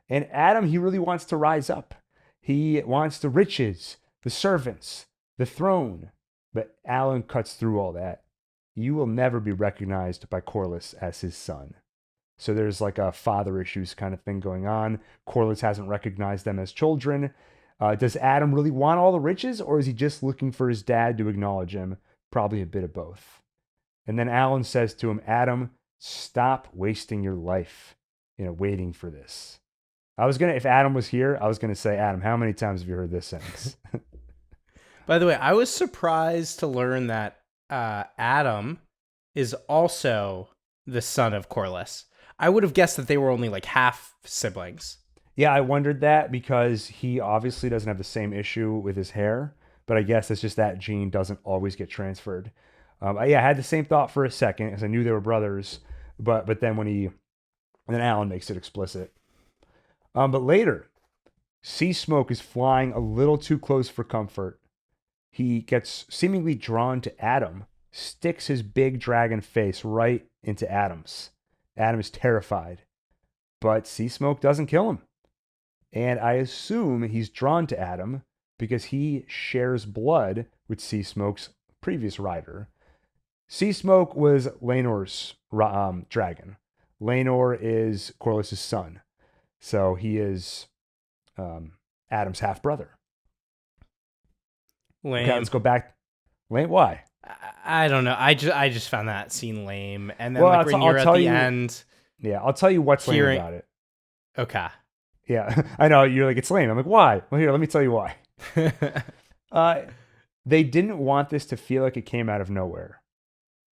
And Adam, he really wants to rise up. He wants the riches, the servants, the throne. But Alan cuts through all that. You will never be recognized by Corlys as his son. So there's like a father issues kind of thing going on. Corlys hasn't recognized them as children. Does Adam really want all the riches, or is he just looking for his dad to acknowledge him? Probably a bit of both. And then Alan says to him, Adam, stop wasting your life, waiting for this. If Adam was here, I was going to say, Adam, how many times have you heard this sentence? By the way, I was surprised to learn that Adam is also the son of Corlys. I would have guessed that they were only like half siblings. Yeah, I wondered that because he obviously doesn't have the same issue with his hair, but I guess it's just that gene doesn't always get transferred. I had the same thought for a second because I knew they were brothers, but then then Alan makes it explicit. But later, Sea Smoke is flying a little too close for comfort. He gets seemingly drawn to Adam, sticks his big dragon face right into Adam's. Adam is terrified, but Sea Smoke doesn't kill him. And I assume he's drawn to Adam because he shares blood with Sea Smoke's previous rider. Sea Smoke was Laenor's dragon. Laenor is Corlys' son. So he is Adam's half-brother. Lame. Okay, let's go back. Lame? Why? I don't know. I just found that scene lame. And then Well, like I'll Rhaenyra at tell the you- end. Yeah, I'll tell you what's lame about it. Okay. Yeah, I know. You're like, it's lame. I'm like, why? Well, here, let me tell you why. They didn't want this to feel like it came out of nowhere.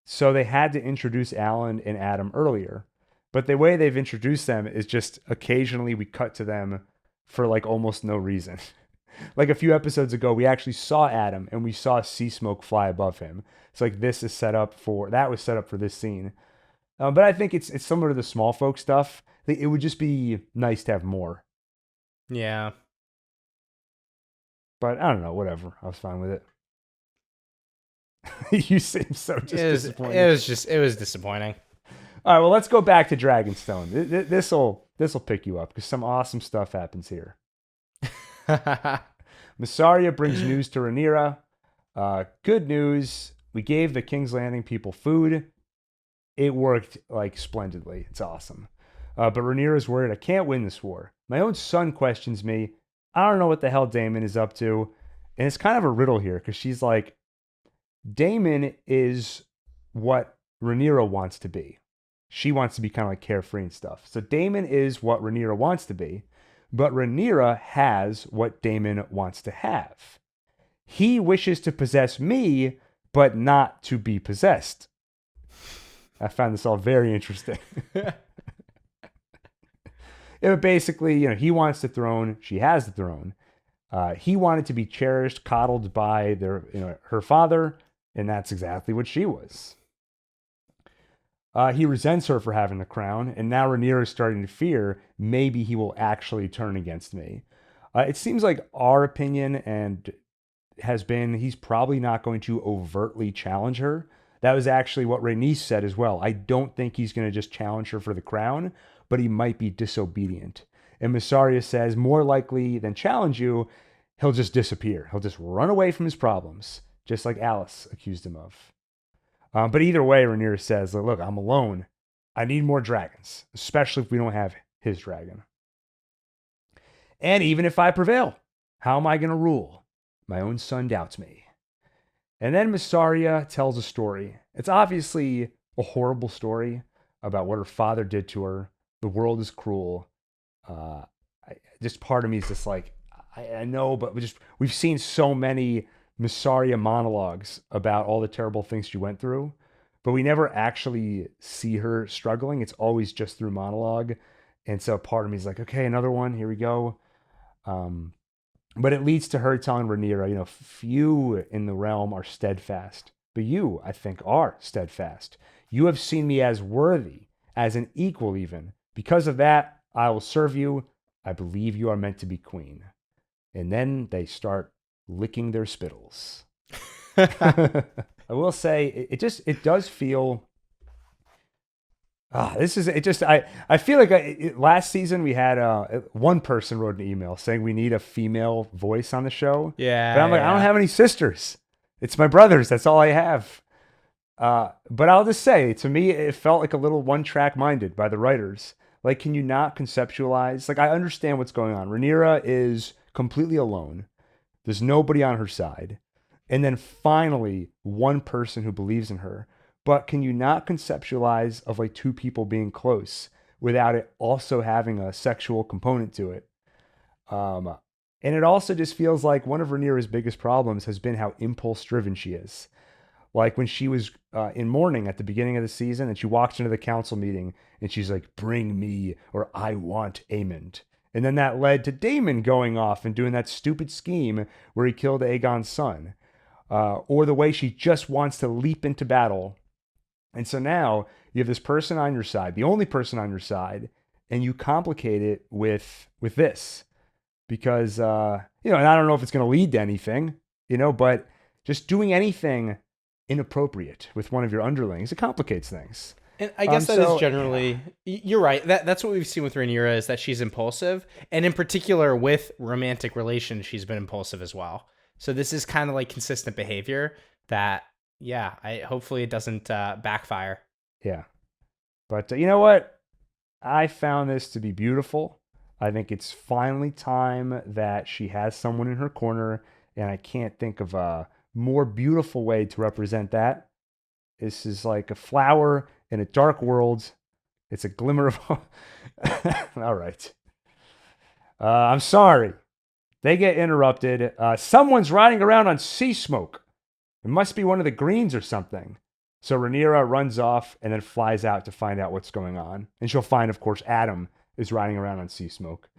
So they had to introduce Alan and Adam earlier. But the way they've introduced them is just occasionally we cut to them for like almost no reason. Like a few episodes ago, we actually saw Adam and we saw Sea Smoke fly above him. So like this is set up for, that was set up for this scene. But I think it's similar to the Smallfolk stuff. It would just be nice to have more. Yeah. But I don't know, whatever. I was fine with it. You seem so just disappointed. It was disappointing. All right, well, let's go back to Dragonstone. This'll pick you up because some awesome stuff happens here. Mysaria brings news to Rhaenyra. Good news. We gave the King's Landing people food. It worked like splendidly. It's awesome. But Rhaenyra's worried, I can't win this war. My own son questions me. I don't know what the hell Daemon is up to. And it's kind of a riddle here because she's like, Daemon is what Rhaenyra wants to be. She wants to be kind of like carefree and stuff. So Daemon is what Rhaenyra wants to be. But Rhaenyra has what Daemon wants to have. He wishes to possess me, but not to be possessed. I found this all very interesting. Yeah, but basically, he wants the throne. She has the throne. He wanted to be cherished, coddled by her father, and that's exactly what she was. He resents her for having the crown, and now Rhaenyra is starting to fear maybe he will actually turn against me. It seems like our opinion and has been he's probably not going to overtly challenge her. That was actually what Rhaenys said as well. I don't think he's going to just challenge her for the crown, but he might be disobedient. And Mysaria says, more likely than challenge you, he'll just disappear. He'll just run away from his problems, just like Alice accused him of. But either way, Rhaenyra says, look, I'm alone. I need more dragons, especially if we don't have his dragon. And even if I prevail, how am I going to rule? My own son doubts me. And then Mysaria tells a story. It's obviously a horrible story about what her father did to her. The world is cruel. Just part of me is just like, I know, but we've seen so many Mysaria monologues about all the terrible things she went through, but we never actually see her struggling. It's always just through monologue. And so part of me is like, okay, another one, here we go. But it leads to her telling Rhaenyra, few in the realm are steadfast, but you, I think, are steadfast. You have seen me as worthy, as an equal even. Because of that, I will serve you. I believe you are meant to be queen. And then they start licking their spittles. I will say, it does feel... I feel like last season we had one person wrote an email saying we need a female voice on the show. Yeah. But I'm like, I don't have any sisters. It's my brothers. That's all I have. But I'll just say, to me, it felt like a little one-track minded by the writers. Like, can you not conceptualize? Like, I understand what's going on. Rhaenyra is completely alone. There's nobody on her side. And then finally, one person who believes in her. But can you not conceptualize of like two people being close without it also having a sexual component to it? And it also just feels like one of Rhaenyra's biggest problems has been how impulse-driven she is. Like when she was in mourning at the beginning of the season and she walks into the council meeting and she's like, bring me or I want Aemond. And then that led to Daemon going off and doing that stupid scheme where he killed Aegon's son. Or the way she just wants to leap into battle. And so now you have this person on your side, the only person on your side, and you complicate it with this. Because, and I don't know if it's going to lead to anything, but just doing anything inappropriate with one of your underlings, it complicates things. And I guess that is generally, you're right. That's what we've seen with Rhaenyra, is that she's impulsive. And in particular with romantic relations, she's been impulsive as well. So this is kind of like consistent behavior that, hopefully it doesn't backfire. Yeah. But you know what? I found this to be beautiful. I think it's finally time that she has someone in her corner, and I can't think of a more beautiful way to represent that. This is like a flower in a dark world. It's a glimmer of... All right. I'm sorry. They get interrupted. Someone's riding around on sea smoke. It must be one of the Greens or something. So Rhaenyra runs off and then flies out to find out what's going on. And she'll find, of course, Adam is riding around on sea smoke.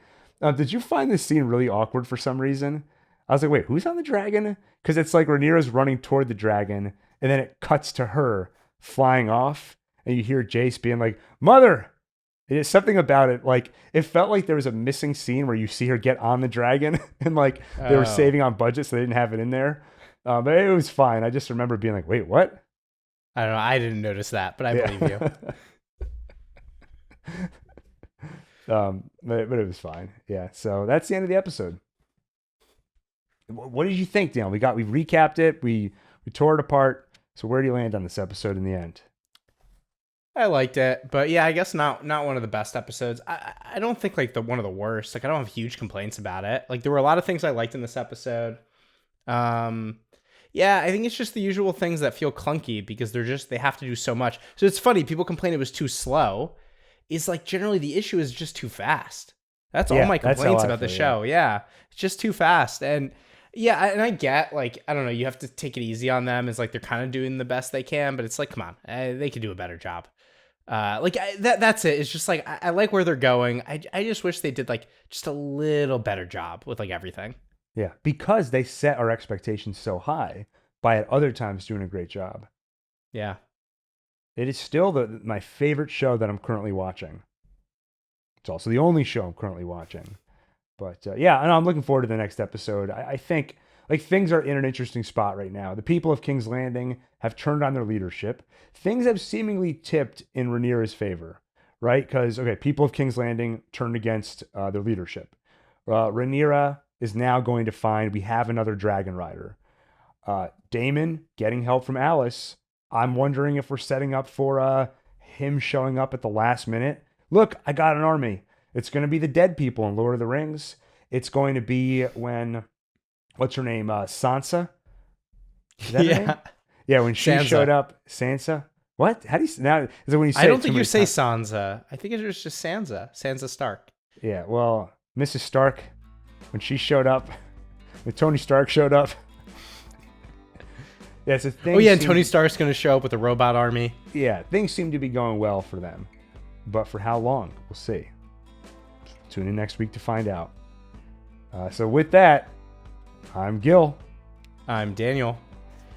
Did you find this scene really awkward for some reason? I was like, wait, who's on the dragon? Because it's like Rhaenyra's running toward the dragon, and then it cuts to her flying off, and you hear Jace being like, "Mother!" It's something about it. Like, it felt like there was a missing scene where you see her get on the dragon, and like they were saving on budget, so they didn't have it in there. But it was fine. I just remember being like, wait, what? I don't know. I didn't notice that, but I believe you. But it was fine. Yeah. So that's the end of the episode. What did you think, Dan? We recapped it. We tore it apart. So where do you land on this episode in the end? I liked it, but yeah, I guess not one of the best episodes. I don't think like one of the worst. Like, I don't have huge complaints about it. Like, there were a lot of things I liked in this episode. Yeah, I think it's just the usual things that feel clunky because they have to do so much. So it's funny, people complain it was too slow. It's like generally the issue is just too fast. That's all my complaints about the show. Yeah, it's just too fast. And yeah, and I get, like, I don't know, you have to take it easy on them. It's like they're kind of doing the best they can, but it's like, come on, they could do a better job. That's it. It's just like, I like where they're going. I just wish they did like just a little better job with like everything. Yeah, because they set our expectations so high by at other times doing a great job. Yeah. It is still my favorite show that I'm currently watching. It's also the only show I'm currently watching. But yeah, and I'm looking forward to the next episode. I think like things are in an interesting spot right now. The people of King's Landing have turned on their leadership. Things have seemingly tipped in Rhaenyra's favor, right? Because, people of King's Landing turned against their leadership. Rhaenyra is now going to find we have another dragon rider. Daemon getting help from Alice. I'm wondering if we're setting up for him showing up at the last minute. Look, I got an army. It's going to be the dead people in Lord of the Rings. It's going to be when, what's her name? Sansa? Is that her name? Yeah, when she showed up. Sansa? What? How do you now? Is it when you say? I don't think you say Sansa. I think it was just Sansa. Sansa Stark. Yeah. Well, Mrs. Stark, when she showed up, when Tony Stark showed up. Yeah, it's a thing. Oh yeah, and Tony Stark's going to show up with a robot army. Yeah, things seem to be going well for them, but for how long? We'll see. Tune in next week to find out. So with that, I'm Gil. I'm Daniel.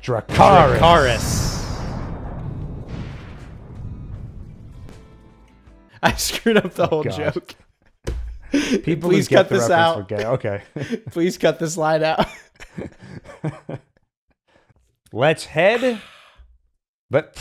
Dracarys. I screwed up the whole joke. People please cut this out. Okay. Please cut this line out. Let's head. But